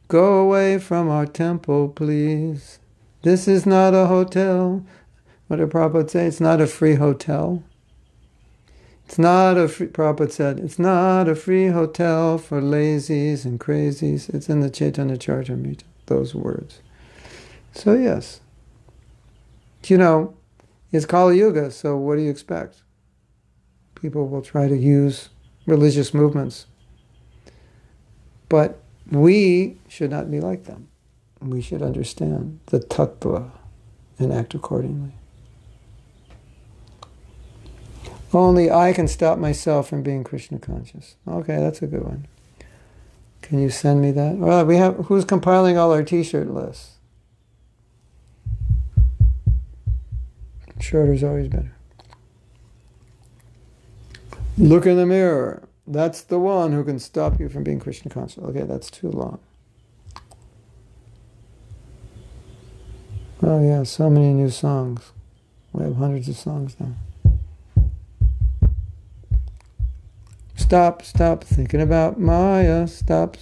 Go away from our temple, please. This is not a hotel. What did Prabhupada say? It's not a free hotel. Prabhupada said, it's not a free hotel for lazies and crazies. It's in the Chaitanya Charitamrita, those words. So yes. It's Kali Yuga, so what do you expect? People will try to use religious movements. But we should not be like them. We should understand the tattva and act accordingly. Only I can stop myself from being Krishna conscious. Okay, that's a good one. Can you send me that? Well, who's compiling all our t-shirt lists? Shorter's always better. Look in the mirror. That's the one who can stop you from being Krishna conscious. Okay, that's too long. Oh yeah, so many new songs. We have hundreds of songs now. Stop thinking about Maya. Stop.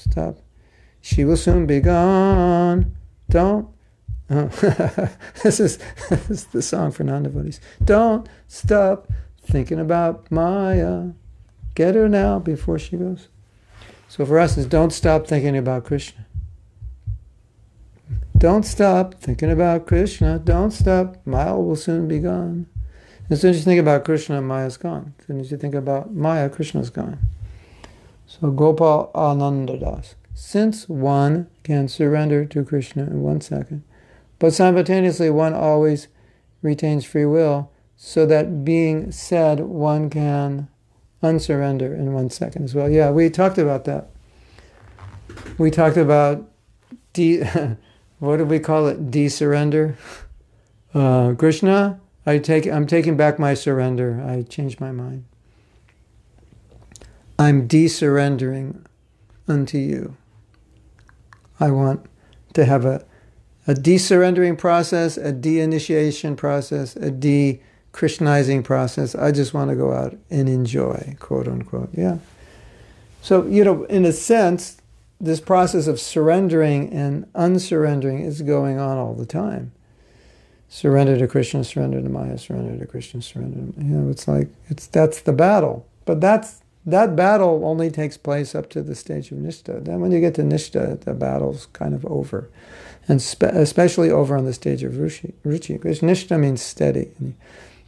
She will soon be gone. Don't. Oh. This is the song for non-devotees. Don't stop thinking about Maya. Get her now before she goes. So for us, it's don't stop thinking about Krishna. Don't stop thinking about Krishna. Don't stop. Maya will soon be gone. As soon as you think about Krishna, Maya's gone. As soon as you think about Maya, Krishna's gone. So Gopal Anandadas. Since one can surrender to Krishna in 1 second, but simultaneously one always retains free will, so that being said, one can unsurrender in 1 second as well. Yeah, we talked about that. We talked about what do we call it? De-surrender. Krishna, I'm taking back my surrender. I changed my mind. I'm de-surrendering unto you. I want to have a de-surrendering process, a de-initiation process, a de-Krishnizing process. I just want to go out and enjoy, quote unquote. Yeah. So, in a sense, this process of surrendering and unsurrendering is going on all the time. Surrender to Krishna, surrender to Maya, surrender to Krishna, surrender to, that's the battle. But that battle only takes place up to the stage of Nishta. Then when you get to Nishta, the battle's kind of over. And especially over on the stage of Ruchi. Because Nishta means steady.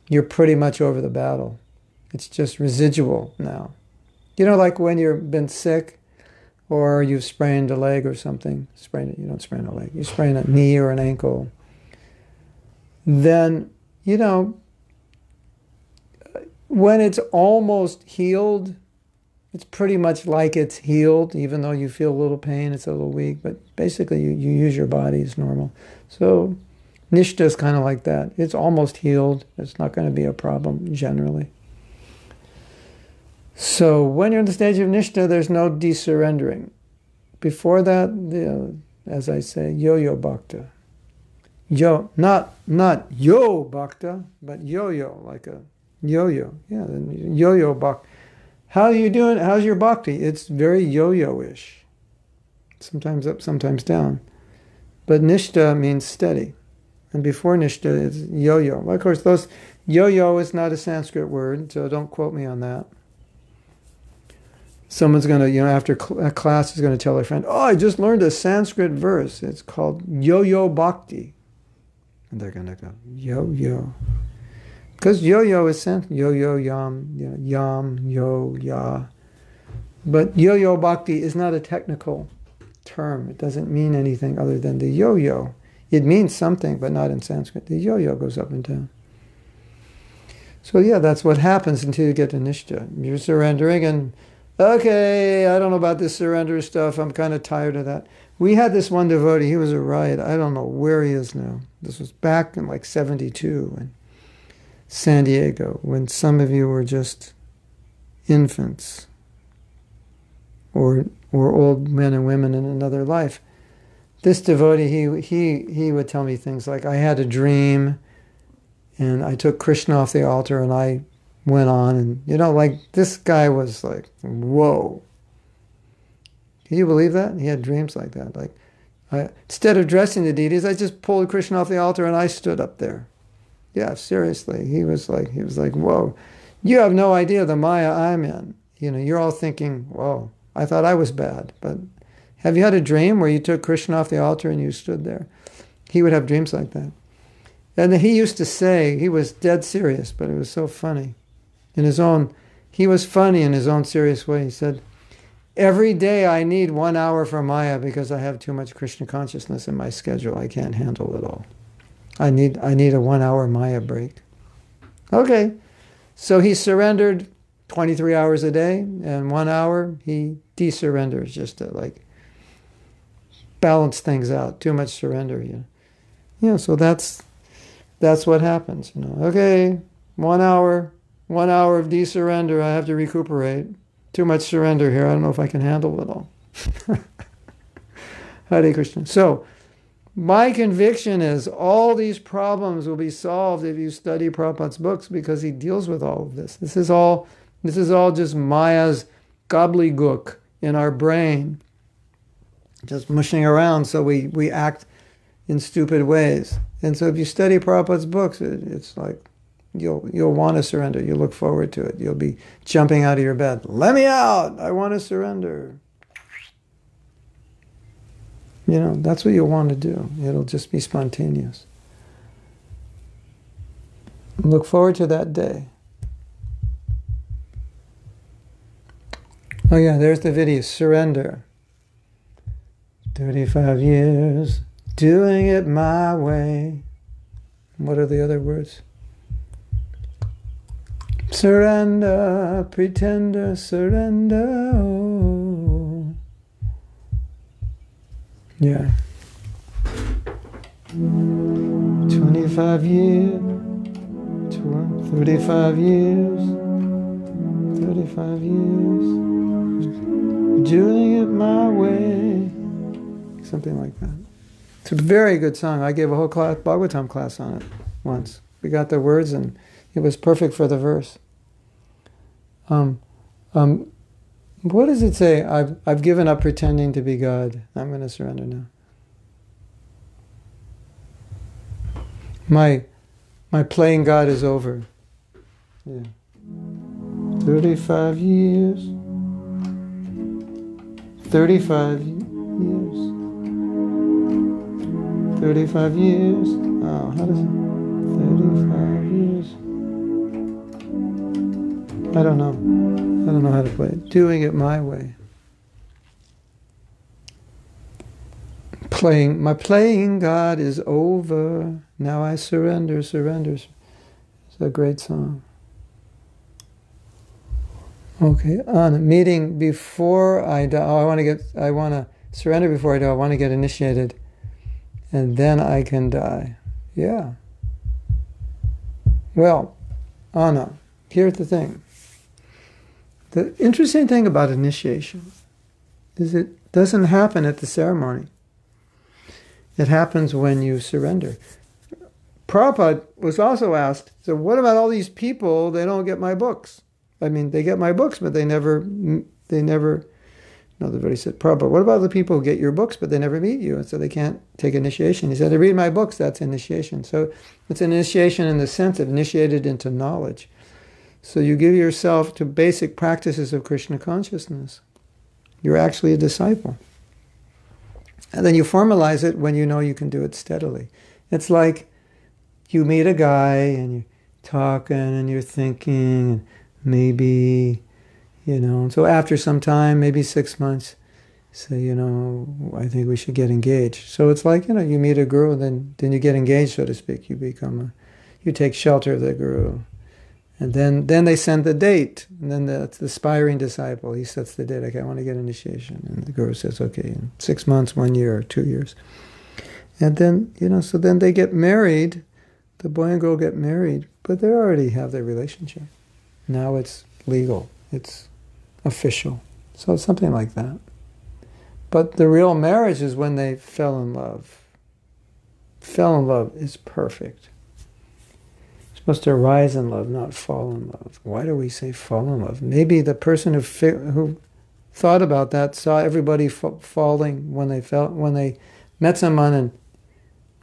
You're pretty much over the battle. It's just residual now. Like when you've been sick or you've sprained a leg or something. You don't sprain a leg. You sprain a knee or an ankle. Then, when it's almost healed, it's pretty much like it's healed, even though you feel a little pain, it's a little weak, but basically you use your body as normal. So Nishta is kind of like that. It's almost healed. It's not going to be a problem generally. So when you're in the stage of Nishta, there's no de-surrendering. Before that, as I say, yo-yo bhakta. Not yo bhakta, but yo-yo, like a yo-yo. Yeah, yo-yo bhakta. How are you doing? How's your bhakti? It's very yo-yo-ish. Sometimes up, sometimes down. But nishta means steady. And before nishta, it's yo-yo. Well, of course, yo-yo is not a Sanskrit word, so don't quote me on that. Someone's going to, after a class is going to tell their friend, oh, I just learned a Sanskrit verse. It's called yo-yo bhakti. And they're going to go, yo-yo. Because yo-yo is yo-yo, yam, yo, ya. But yo-yo bhakti is not a technical term. It doesn't mean anything other than the yo-yo. It means something, but not in Sanskrit. The yo-yo goes up and down. So yeah, that's what happens until you get to nishta. You're surrendering and, okay, I don't know about this surrender stuff. I'm kind of tired of that. We had this one devotee. He was a riot. I don't know where he is now. This was back in like 72 in San Diego, when some of you were just infants or old men and women in another life. This devotee, he would tell me things like, I had a dream and I took Krishna off the altar and I went on and, this guy was like, whoa. Can you believe that? He had dreams like that. Instead of dressing the deities, I just pulled Krishna off the altar and I stood up there. Yeah, seriously. He was like, whoa. You have no idea the Maya I'm in. You're all thinking, whoa, I thought I was bad. But have you had a dream where you took Krishna off the altar and you stood there? He would have dreams like that. And he used to say, he was dead serious, but it was so funny. He was funny in his own serious way. He said, every day I need 1 hour for Maya because I have too much Krishna consciousness in my schedule. I can't handle it all. I need a 1 hour Maya break. Okay. So he surrendered 23 hours a day, and 1 hour he de-surrenders just to balance things out. Too much surrender, so that's what happens, Okay, 1 hour of de-surrender, I have to recuperate. Too much surrender here, I don't know if I can handle it all. Hare Krishna. So, my conviction is all these problems will be solved if you study Prabhupada's books, because he deals with all of this. This is all just Maya's gobbledygook in our brain, just mushing around so we act in stupid ways. And so if you study Prabhupada's books, it's like you'll want to surrender. You'll look forward to it. You'll be jumping out of your bed. Let me out! I want to surrender. That's what you'll want to do. It'll just be spontaneous. Look forward to that day. Oh yeah, there's the video. Surrender. 35 years, doing it my way. What are the other words? Surrender, pretender, surrender. Oh. Yeah. 25 years, 35 years, 35 years, doing it my way. Something like that. It's a very good song. I gave a whole class, Bhagavatam class on it once. We got the words and it was perfect for the verse. What does it say? I've given up pretending to be God. I'm going to surrender now. My playing God is over. Yeah. 35 years. 35 years. 35 years. Oh, how does it? 35 years. I don't know. I don't know how to play it. Doing it my way. My playing God is over. Now I surrender, surrender. It's a great song. Okay, on a meeting before I die. Oh, I want to surrender before I die. I want to get initiated. And then I can die. Yeah. Well, Anna, here's the thing. The interesting thing about initiation is it doesn't happen at the ceremony. It happens when you surrender. Prabhupada was also asked, so what about all these people, they don't get my books? I mean, they get my books, but they never, no, the Buddha said, Prabhupada, what about the people who get your books, but they never meet you, and so they can't take initiation? He said, they read my books, that's initiation. So it's an initiation in the sense of initiated into knowledge. So you give yourself to basic practices of Krishna consciousness. You're actually a disciple. And then you formalize it when you know you can do it steadily. It's like you meet a guy and you're talking and you're thinking, and maybe, so after some time, maybe 6 months, say, I think we should get engaged. So it's like, you meet a guru, then you get engaged, so to speak. You take shelter of the guru. And then they send the date. And then the aspiring disciple, he sets the date. Okay, I want to get initiation. And the guru says, okay, in 6 months, 1 year, or 2 years. And then, so then they get married. The boy and girl get married, but they already have their relationship. Now it's legal. It's official. So it's something like that. But the real marriage is when they fell in love. Fell in love is perfect. Supposed to rise in love, not fall in love. Why do we say fall in love? Maybe the person who thought about that saw everybody falling when they met someone and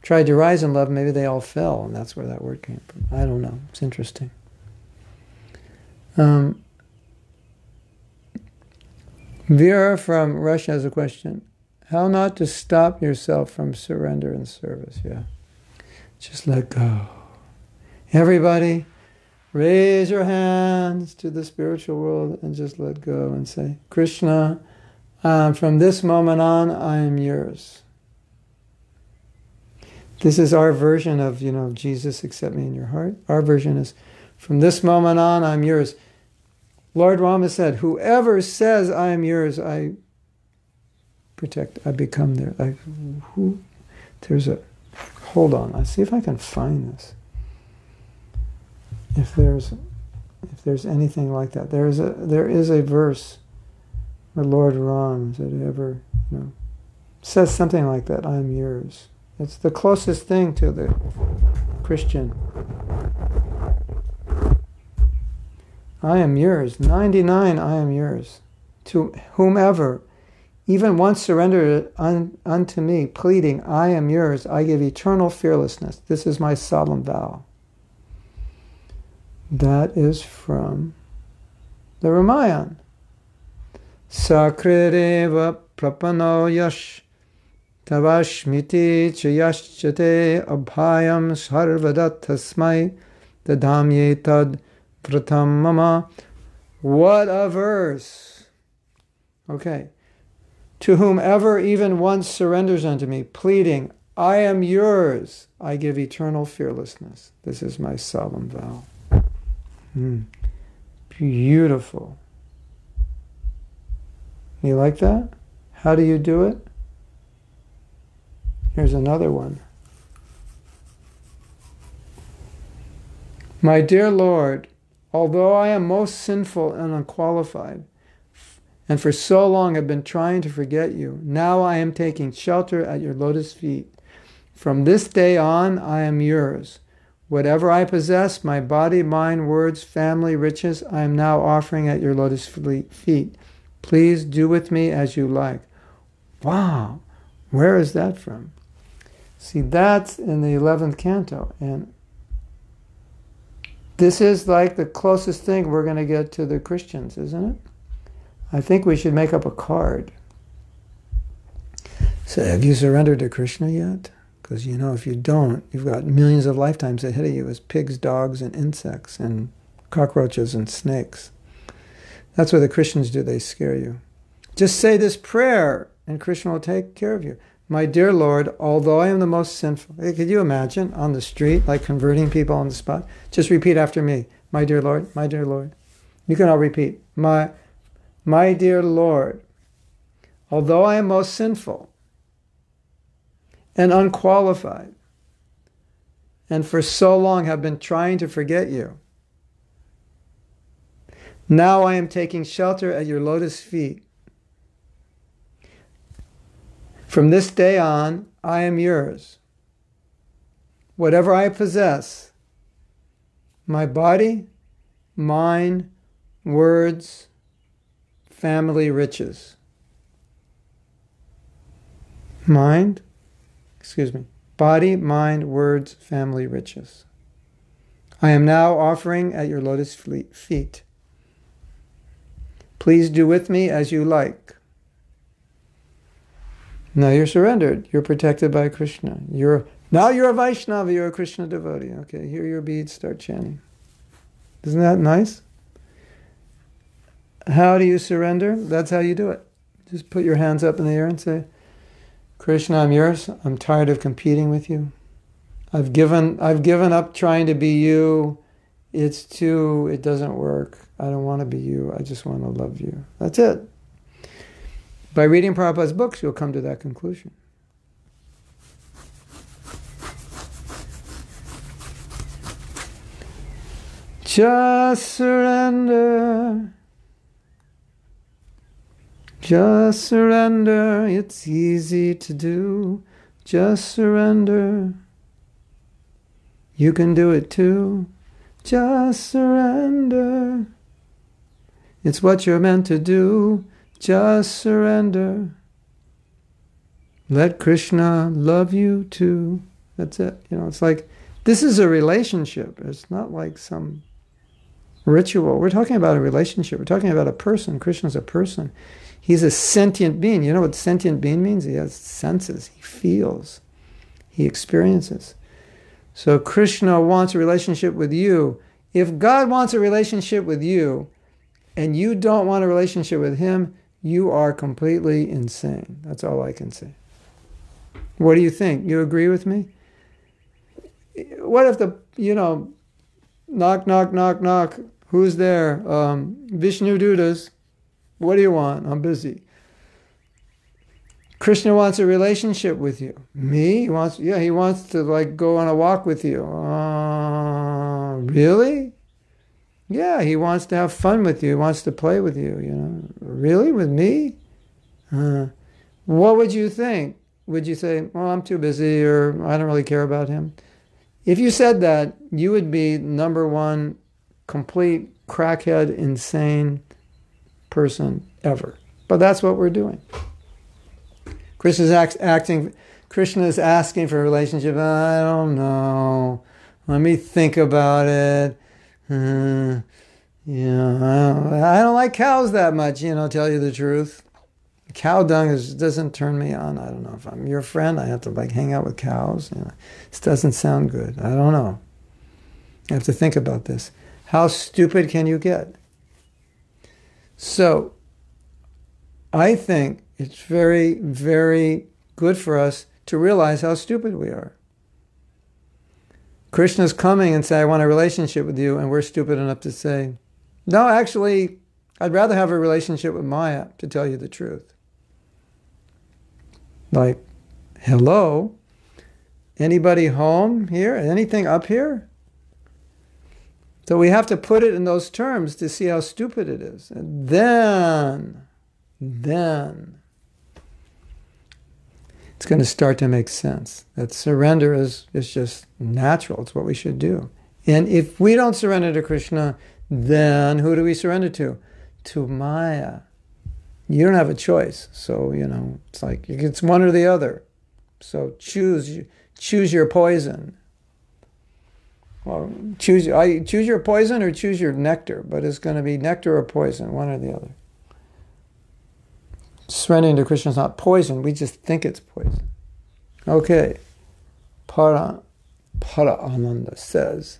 tried to rise in love. Maybe they all fell, and that's where that word came from. I don't know. It's interesting. Vera from Russia has a question. How not to stop yourself from surrender and service? Yeah. Just let go. Everybody, raise your hands to the spiritual world and just let go and say, Krishna, from this moment on, I am yours. This is our version of, Jesus, accept me in your heart. Our version is, from this moment on, I'm yours. Lord Rama said, whoever says I am yours, I protect, I become there. Hold on, let's see if I can find this. If there's anything like that, there is a verse where Lord Ram says something like that. I am yours. It's the closest thing to the Christian. I am yours. 99. I am yours. To whomever, even once surrendered unto me, pleading, I am yours. I give eternal fearlessness. This is my solemn vow. That is from the Ramayana. Sakrideva prapano yash tavashmiti chayaschate abhayam sarvadat tasmai dadamye tad vratam mama. What a verse! Okay. To whomever even once surrenders unto me, pleading, I am yours, I give eternal fearlessness. This is my solemn vow. Beautiful. You like that? How do you do it? Here's another one. My dear Lord, although I am most sinful and unqualified, and for so long have been trying to forget you, now I am taking shelter at your lotus feet. From this day on, I am yours. Whatever I possess, my body, mind, words, family, riches, I am now offering at your lotus feet. Please do with me as you like. Wow, where is that from? See, that's in the 11th canto, and this is like the closest thing we're going to get to the Christians, isn't it? I think we should make up a card. So, have you surrendered to Krishna yet? Because, you know, if you don't, you've got millions of lifetimes ahead of you as pigs, dogs, and insects, and cockroaches and snakes. That's what the Christians do. They scare you. Just say this prayer, and Krishna will take care of you. My dear Lord, although I am the most sinful... Hey, could you imagine on the street, like converting people on the spot? Just repeat after me. My dear Lord, my dear Lord. You can all repeat. My dear Lord, although I am most sinful and unqualified, and for so long have been trying to forget you, now I am taking shelter at your lotus feet. From this day on, I am yours. Whatever I possess, my body, mind, words, family, riches. Body, mind, words, family, riches. I am now offering at your lotus feet. Please do with me as you like. Now you're surrendered. You're protected by Krishna. Now you're a Vaishnava. You're a Krishna devotee. Okay, here are your beads. Start chanting. Isn't that nice? How do you surrender? That's how you do it. Just put your hands up in the air and say, Krishna, I'm yours. I'm tired of competing with you. I've given up trying to be you. It doesn't work. I don't want to be you. I just want to love you. That's it. By reading Prabhupada's books, you'll come to that conclusion. Just surrender. Just surrender. It's easy to do. Just surrender. You can do it too. Just surrender. It's what you're meant to do. Just surrender. Let Krishna love you too. That's it. You know, it's like, this is a relationship. It's not like some ritual. We're talking about a relationship. We're talking about a person. Krishna's a person. He's a sentient being. You know what sentient being means? He has senses. He feels. He experiences. So Krishna wants a relationship with you. If God wants a relationship with you, and you don't want a relationship with him, you are completely insane. That's all I can say. What do you think? You agree with me? What if knock, knock, knock, knock. Who's there? Vishnu Dudas. What do you want? I'm busy. Krishna wants a relationship with you. Me? He wants to like go on a walk with you. Really? Yeah, he wants to have fun with you. He wants to play with you, you know. Really? With me? What would you think? Would you say, well, I'm too busy, or I don't really care about him? If you said that, you would be number one complete crackhead, insane person ever. But that's what we're doing. Krishna is asking for a relationship. I don't know. Let me think about it. I don't like cows that much, tell you the truth. Cow dung doesn't turn me on. I don't know. If I'm your friend, I have to hang out with cows. This doesn't sound good. I don't know. I have to think about this. How stupid can you get? So, I think it's very, very good for us to realize how stupid we are. Krishna's coming and say, I want a relationship with you, and we're stupid enough to say, no, actually, I'd rather have a relationship with Maya, to tell you the truth. Hello? Anybody home here? Anything up here? So we have to put it in those terms to see how stupid it is. And then it's going to start to make sense. That surrender is just natural. It's what we should do. And if we don't surrender to Krishna, then who do we surrender to? To Maya. You don't have a choice. So, it's like it's one or the other. So choose your poison. Well, choose your poison or choose your nectar, but it's going to be nectar or poison, one or the other. Surrendering to Krishna is not poison. We just think it's poison. Okay. Para Ananda says,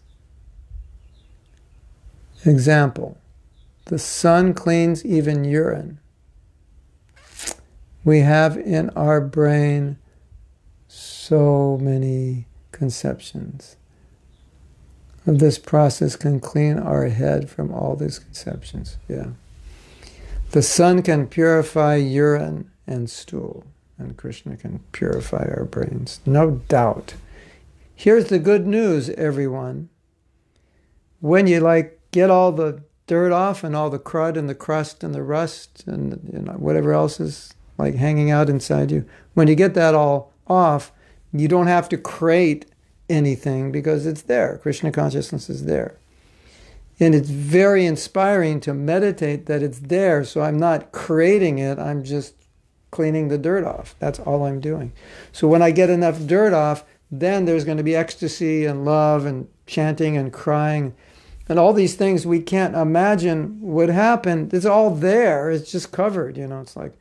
example, the sun cleans even urine. We have in our brain so many conceptions. This process can clean our head from all these conceptions. Yeah. The sun can purify urine and stool, and Krishna can purify our brains. No doubt. Here's the good news, everyone. When you get all the dirt off and all the crud and the crust and the rust and whatever else is hanging out inside you, when you get that all off, you don't have to create anything because it's there. Krishna consciousness is there. And it's very inspiring to meditate that it's there, so I'm not creating it, I'm just cleaning the dirt off. That's all I'm doing. So when I get enough dirt off, then there's going to be ecstasy and love and chanting and crying and all these things we can't imagine would happen. It's all there. It's just covered. It's like,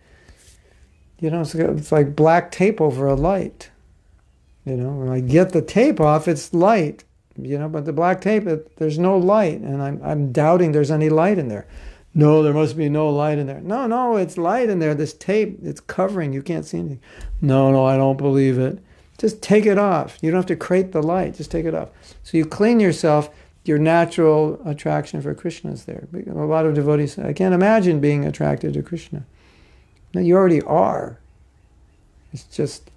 it's like black tape over a light. When I get the tape off, it's light. But the black tape, there's no light, and I'm doubting there's any light in there. No, there must be no light in there. No, it's light in there. This tape, it's covering. You can't see anything. No, I don't believe it. Just take it off. You don't have to create the light. Just take it off. So you clean yourself. Your natural attraction for Krishna is there. A lot of devotees say, I can't imagine being attracted to Krishna. No, you already are. It's just,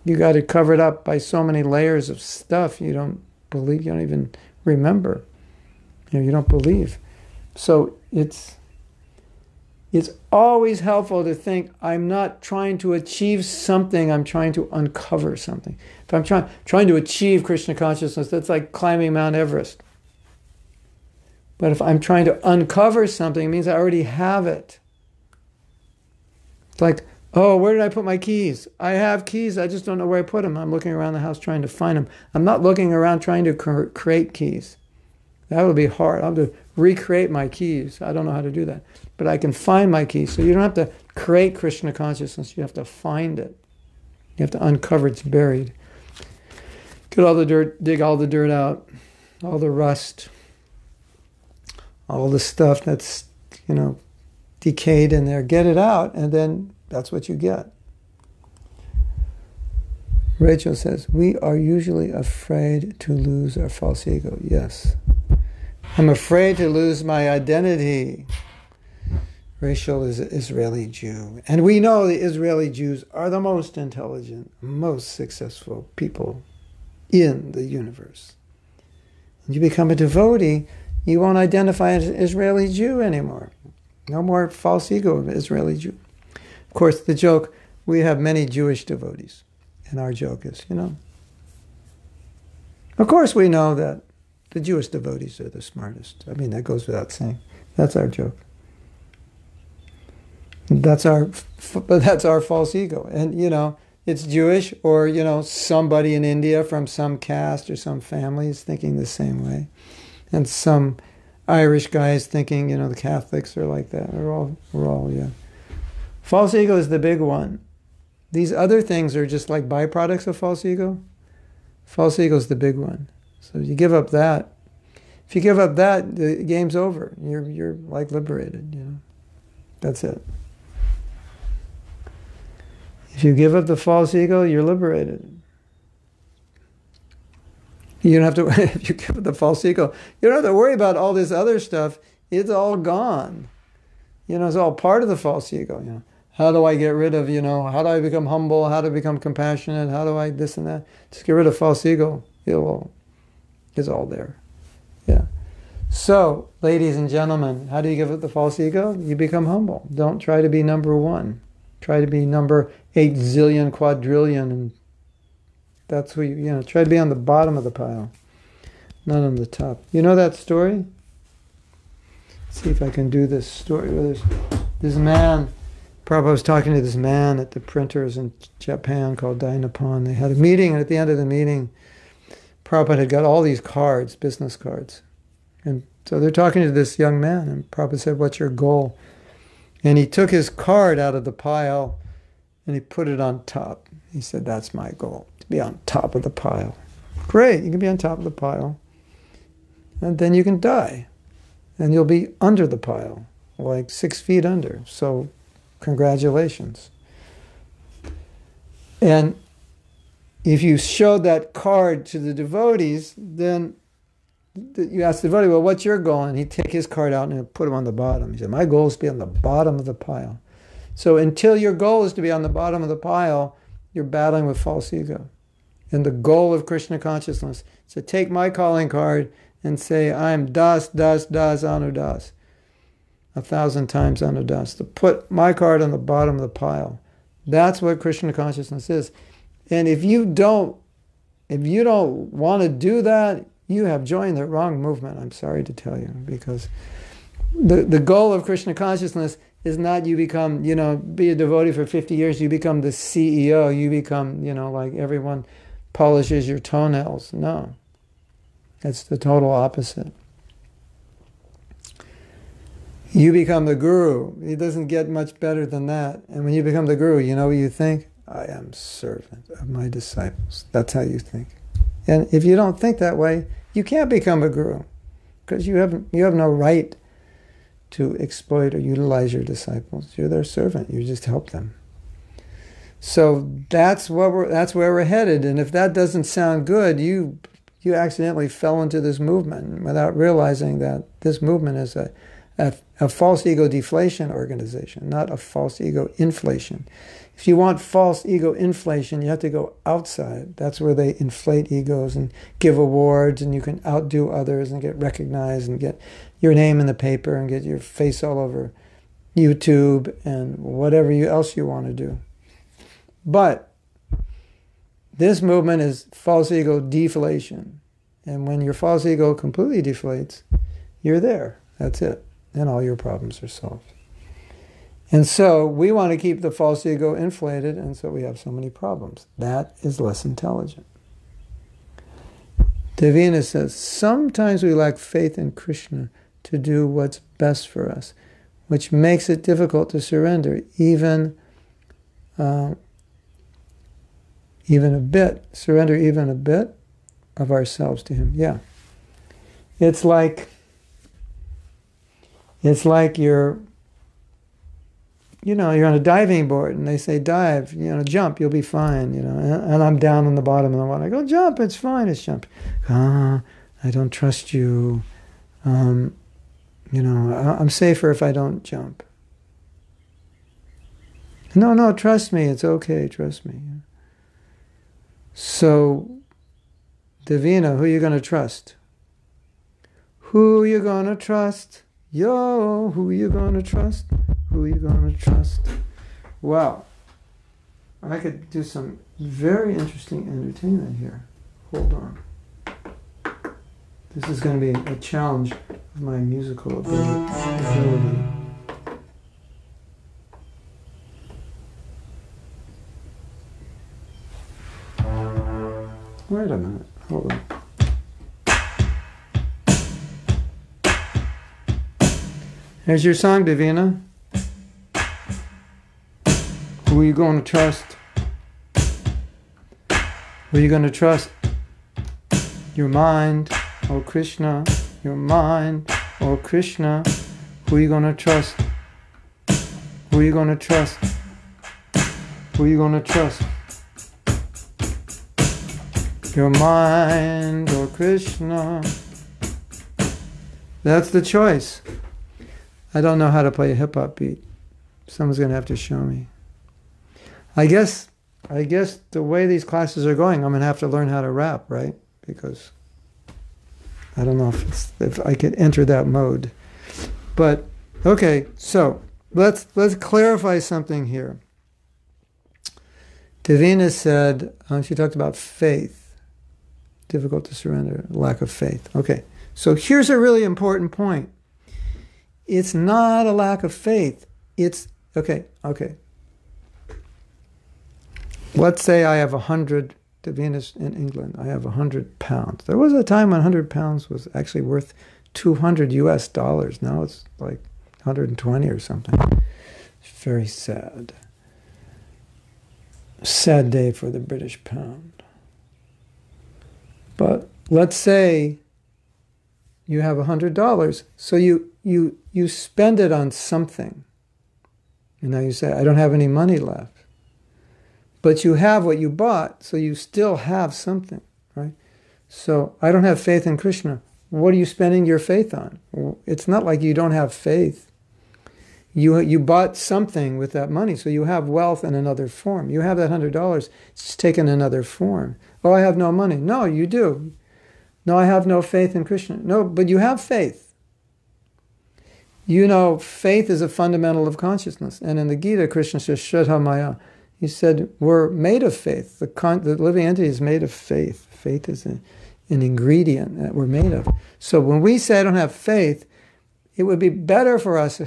you got it covered up by so many layers of stuff you don't believe, you don't even remember. You don't believe. So it's always helpful to think, I'm not trying to achieve something, I'm trying to uncover something. If I'm trying to achieve Krishna consciousness, that's like climbing Mount Everest. But if I'm trying to uncover something, it means I already have it. It's like, oh, where did I put my keys? I have keys, I just don't know where I put them. I'm looking around the house trying to find them. I'm not looking around trying to create keys. That would be hard. I'll have to recreate my keys. I don't know how to do that. But I can find my keys. So you don't have to create Krishna consciousness. You have to find it. You have to uncover it's buried. Get all the dirt, dig all the dirt out, all the rust, all the stuff that's, decayed in there. Get it out, and then that's what you get. Rachel says, we are usually afraid to lose our false ego. Yes. I'm afraid to lose my identity. Rachel is an Israeli Jew. And we know the Israeli Jews are the most intelligent, most successful people in the universe. When you become a devotee, you won't identify as an Israeli Jew anymore. No more false ego of Israeli Jew. Of course, the joke, we have many Jewish devotees. And our joke is, of course we know that the Jewish devotees are the smartest. I mean, that goes without saying. That's our joke. That's our false ego. And, it's Jewish or, somebody in India from some caste or some family is thinking the same way. And some Irish guy is thinking, the Catholics are like that. We're all, yeah. False ego is the big one. These other things are just like byproducts of false ego. False ego is the big one. So you give up that. If you give up that, the game's over. You're like liberated, That's it. If you give up the false ego, you're liberated. You don't have to, if you give up the false ego, you don't have to worry about all this other stuff. It's all gone. It's all part of the false ego, how do I get rid of, how do I become humble? How do I become compassionate? How do I this and that? Just get rid of false ego. It's all there. Yeah. So, ladies and gentlemen, how do you give up the false ego? You become humble. Don't try to be number one. Try to be number 8 zillion quadrillion, and that's who try to be on the bottom of the pile, not on the top. You know that story? Let's see if I can do this story. There's this man, Prabhupada was talking to this man at the printers in Japan called Dai Nippon. They had a meeting, and at the end of the meeting, Prabhupada had got all these cards, business cards. And so they're talking to this young man, and Prabhupada said, "What's your goal?" And he took his card out of the pile, and he put it on top. He said, "That's my goal, to be on top of the pile." Great, you can be on top of the pile. And then you can die. And you'll be under the pile, like 6 feet under. So, congratulations. And if you showed that card to the devotees, then you ask the devotee, "Well, what's your goal?" And he'd take his card out and he'd put him on the bottom. He said, "My goal is to be on the bottom of the pile." So until your goal is to be on the bottom of the pile, you're battling with false ego. And the goal of Krishna consciousness is to take my calling card and say, "I'm das, das, das, anudas." 1,000 times anudas. To put my card on the bottom of the pile. That's what Krishna consciousness is. And if you don't want to do that, you have joined the wrong movement, I'm sorry to tell you, because the goal of Krishna consciousness is not you become, be a devotee for 50 years, you become the CEO, you become, like everyone polishes your toenails. No. That's the total opposite. You become the guru. It doesn't get much better than that. And when you become the guru, you know what you think? I am servant of my disciples. That's how you think. And if you don't think that way, you can't become a guru, because you have no right to exploit or utilize your disciples. You're their servant. You just help them. So that's where we're headed. And if that doesn't sound good, you accidentally fell into this movement without realizing that this movement is a false ego deflation organization, not a false ego inflation. If you want false ego inflation, you have to go outside. That's where they inflate egos and give awards, and you can outdo others and get recognized and get your name in the paper and get your face all over YouTube and whatever else you want to do. But this movement is false ego deflation. And when your false ego completely deflates, you're there. That's it. And all your problems are solved. And so we want to keep the false ego inflated, and so we have so many problems. That is less intelligent. Davina says, sometimes we lack faith in Krishna to do what's best for us, which makes it difficult to surrender even a bit of ourselves to him. Yeah. It's like you're on a diving board and they say, dive, jump, you'll be fine, and I'm down on the bottom of the water. I go, jump, it's fine, it's jump. I don't trust you. I'm safer if I don't jump. No, trust me, it's okay, trust me. So, Davina, who are you going to trust? Who are you going to trust? Yo, who are you going to trust? Who are you going to trust? Wow. I could do some very interesting entertainment here. Hold on. This is going to be a challenge of my musical ability. Wait a minute. Hold on. Here's your song, Davina. Who are you going to trust? Who are you going to trust? Your mind, oh Krishna. Your mind, oh Krishna. Who are you going to trust? Who are you going to trust? Who are you going to trust? Your mind, oh Krishna. That's the choice. I don't know how to play a hip-hop beat, Someone's going to have to show me. I guess the way these classes are going, I'm going to have to learn how to rap, right? Because I don't know if I could enter that mode. But okay, so let's clarify something here. Davina said, she talked about faith. Difficult to surrender, lack of faith. Okay, so here's a really important point. It's not a lack of faith. It's, okay. Let's say I have 100, Davina's in England, I have 100 pounds. There was a time when 100 pounds was actually worth $200 US. Now it's like 120 or something. It's very sad. Sad day for the British pound. But let's say you have $100, so you spend it on something. And now you say, I don't have any money left. But you have what you bought, so you still have something, right? So I don't have faith in Krishna. What are you spending your faith on? It's not like you don't have faith. You bought something with that money, so you have wealth in another form. You have that $100, it's taken another form. Oh, I have no money. No, you do. No, I have no faith in Krishna. No, but you have faith. You know, faith is a fundamental of consciousness. And in the Gita, Krishna says, Shraddha Maya. He said, we're made of faith. The living entity is made of faith. Faith is an ingredient that we're made of. So when we say I don't have faith, it would be better for us,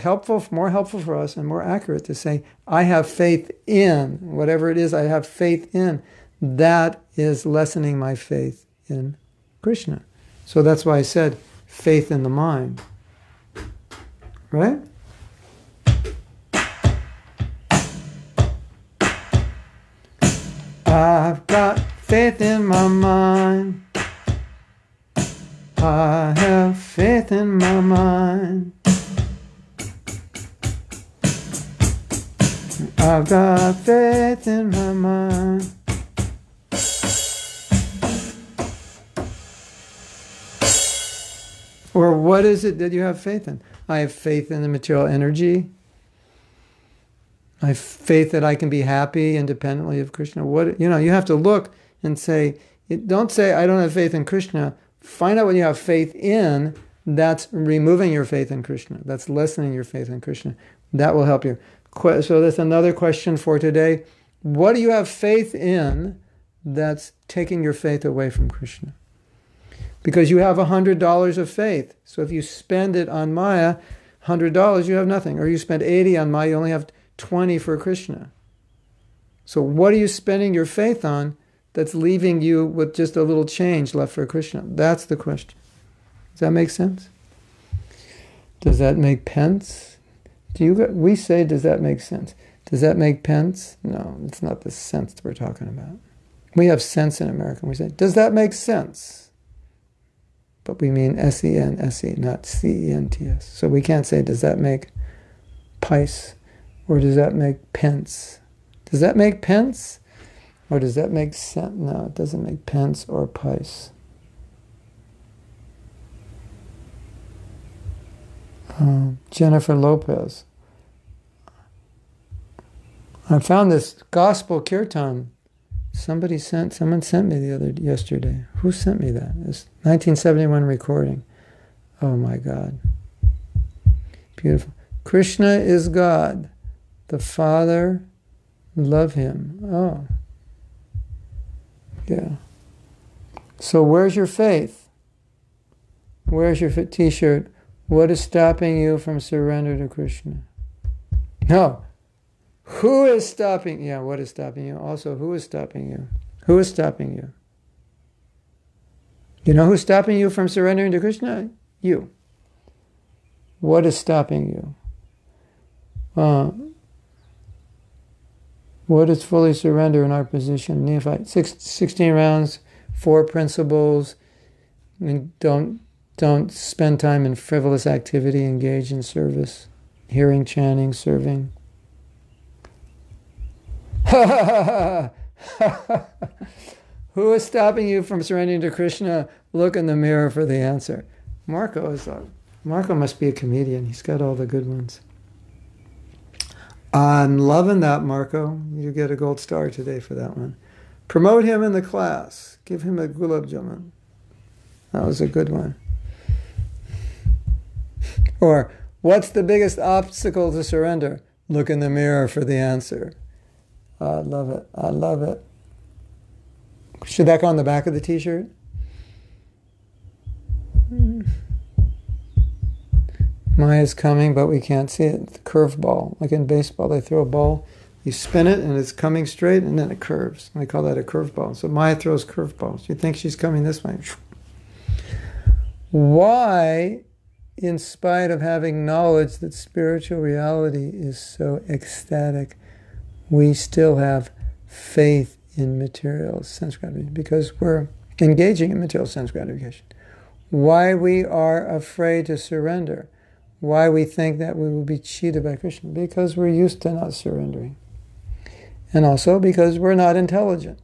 more helpful for us, and more accurate to say, I have faith in, whatever it is I have faith in. That is lessening my faith in Krishna. So that's why I said faith in the mind. Right? I've got faith in my mind. I have faith in my mind. I've got faith in my mind. Or what is it that you have faith in? I have faith in the material energy. I have faith that I can be happy independently of Krishna. You have to look and say, don't say, I don't have faith in Krishna. Find out what you have faith in. That's removing your faith in Krishna. That's lessening your faith in Krishna. That will help you. So that's another question for today. What do you have faith in that's taking your faith away from Krishna? Because you have $100 of faith. So if you spend it on Maya, $100, you have nothing. Or you spend 80 on Maya, you only have 20 for Krishna. So what are you spending your faith on that's leaving you with just a little change left for Krishna? That's the question. Does that make sense? Does that make pence? We say, does that make sense? Does that make pence? No, it's not the sense that we're talking about. We have sense in America. We say, does that make sense? But we mean S-E-N-S-E, not C-E-N-T-S. So we can't say, does that make pice? Or does that make pence? Does that make pence? Or does that make cent? No, it doesn't make pence or pice. Jennifer Lopez. I found this gospel kirtan. Someone sent me yesterday. Who sent me that? It's 1971 recording. Oh my God. Beautiful. Krishna is God. The Father, love Him. Oh. Yeah. So where's your faith? Where's your t-shirt? What is stopping you from surrender to Krishna? No. Who is stopping? Yeah, what is stopping you? Also, who is stopping you? Who is stopping you? You know who's stopping you from surrendering to Krishna? You. What is stopping you? What is fully surrender in our position? Nephi, 16 rounds, 4 principles. And don't spend time in frivolous activity. Engage in service, hearing, chanting, serving. Who is stopping you from surrendering to Krishna? Look in the mirror for the answer. Marco must be a comedian. He's got all the good ones. I'm loving that, Marco. You get a gold star today for that one. Promote him in the class. Give him a gulab jamun. That was a good one. Or, what's the biggest obstacle to surrender? Look in the mirror for the answer. I love it. I love it. Should that go on the back of the t-shirt? Maya's coming, but we can't see it. The curveball. Like in baseball, they throw a ball, you spin it, and it's coming straight, and then it curves. And we call that a curveball. So Maya throws curveballs. You think she's coming this way. Why, in spite of having knowledge that spiritual reality is so ecstatic, we still have faith in material sense gratification? Because we're engaging in material sense gratification. Why we are afraid to surrender? Why we think that we will be cheated by Krishna? Because we're used to not surrendering. And also because we're not intelligent.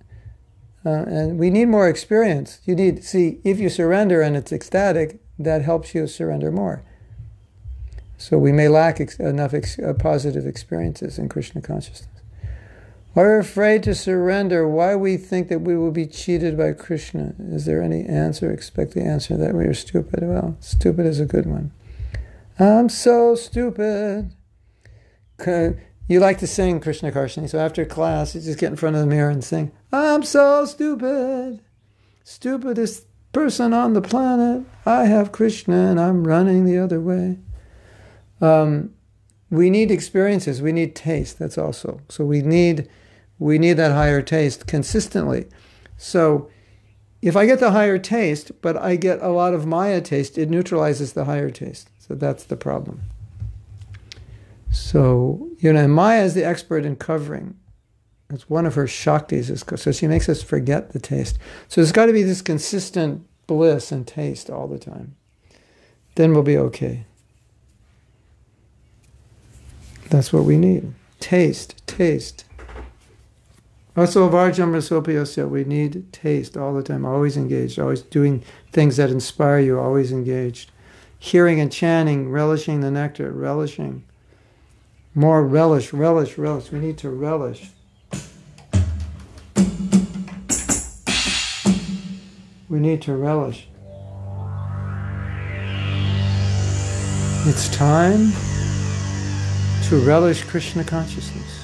And we need more experience. You need, see, if you surrender and it's ecstatic, that helps you surrender more. So we may lack enough positive experiences in Krishna consciousness. Why we're afraid to surrender, why we think that we will be cheated by Krishna. Is there any answer? Expect the answer that we are stupid. Well, stupid is a good one. I'm so stupid. You like to sing Krishna Conscious, so after class, you just get in front of the mirror and sing, I'm so stupid. Stupidest person on the planet. I have Krishna and I'm running the other way. We need experiences. We need taste. That's also. So we need that higher taste consistently. So if I get the higher taste, but I get a lot of Maya taste, it neutralizes the higher taste. So that's the problem. So, Maya is the expert in covering. It's one of her Shaktis. So she makes us forget the taste. So there's got to be this consistent bliss and taste all the time. Then we'll be okay. That's what we need. Taste. Also, we need taste all the time, always engaged, always doing things that inspire you, always engaged. Hearing and chanting, relishing the nectar, relishing. More relish. We need to relish. We need to relish. It's time to relish Krishna consciousness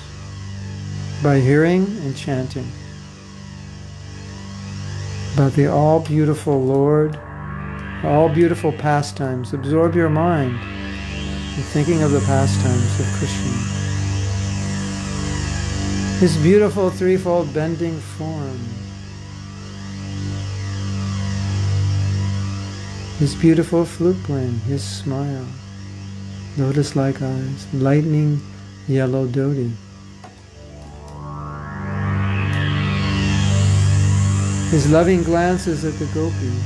by hearing and chanting about the all-beautiful Lord, all beautiful pastimes. Absorb your mind in thinking of the pastimes of Krishna. His beautiful threefold bending form. His beautiful flute playing, his smile, lotus-like eyes, lightning yellow dhoti. His loving glances at the gopis.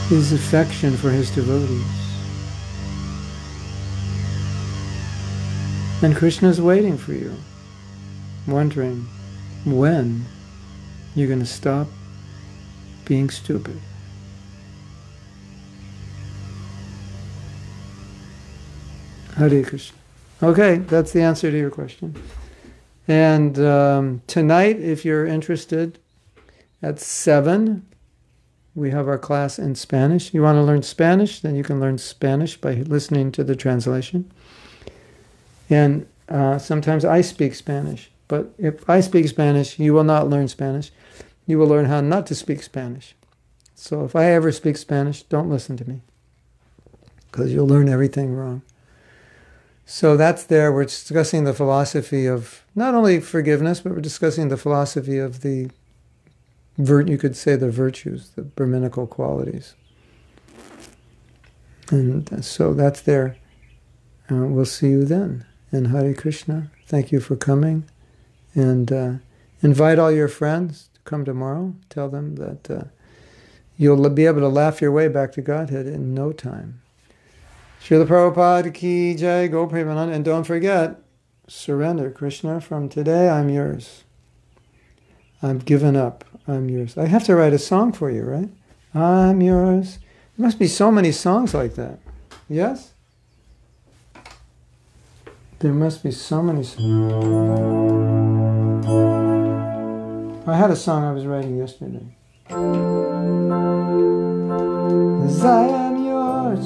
His affection for his devotees. And Krishna's waiting for you, wondering when you're going to stop being stupid. Hare Krishna. Okay, that's the answer to your question. And tonight, if you're interested, at 7, we have our class in Spanish. You want to learn Spanish? Then you can learn Spanish by listening to the translation. And sometimes I speak Spanish. But if I speak Spanish, you will not learn Spanish. You will learn how not to speak Spanish. So if I ever speak Spanish, don't listen to me, because you'll learn everything wrong. So that's there. We're discussing the philosophy of not only forgiveness, but we're discussing the philosophy of the, you could say the virtues, the Brahminical qualities. And so that's there. We'll see you then. And Hare Krishna. Thank you for coming. And invite all your friends to come tomorrow. Tell them that you'll be able to laugh your way back to Godhead in no time. Srila Prabhupada ki jai, go Premanand. And don't forget, surrender. Krishna, from today I'm yours. I've given up. I'm yours. I have to write a song for you, right? I'm yours. There must be so many songs like that. Yes? There must be so many songs. I had a song I was writing yesterday. As I am yours,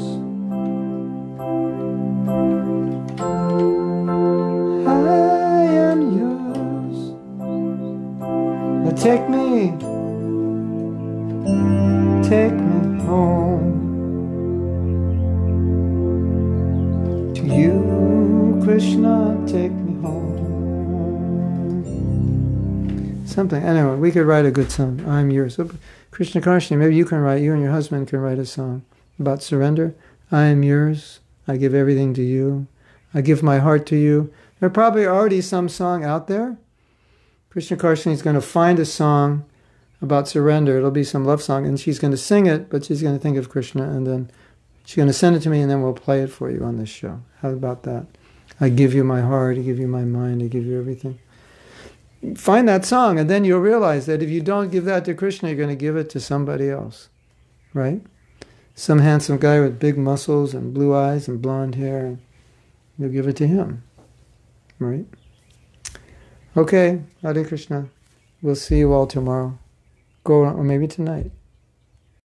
I am yours. Now take me home to you, Krishna, take me home. Something, anyway, we could write a good song. I'm yours. So, Krishna Conscious, maybe you and your husband can write a song about surrender. I am yours. I give everything to you. I give my heart to you. There are probably already some song out there. Krishna Conscious is going to find a song about surrender. It'll be some love song, and she's going to sing it, but she's going to think of Krishna, and then she's going to send it to me, and then we'll play it for you on this show. How about that? I give you my heart, I give you my mind, I give you everything. Find that song, and then you'll realize that if you don't give that to Krishna, you're going to give it to somebody else, right? Some handsome guy with big muscles and blue eyes and blonde hair, you'll give it to him, right? Okay, Hare Krishna. We'll see you all tomorrow. Go, or maybe tonight.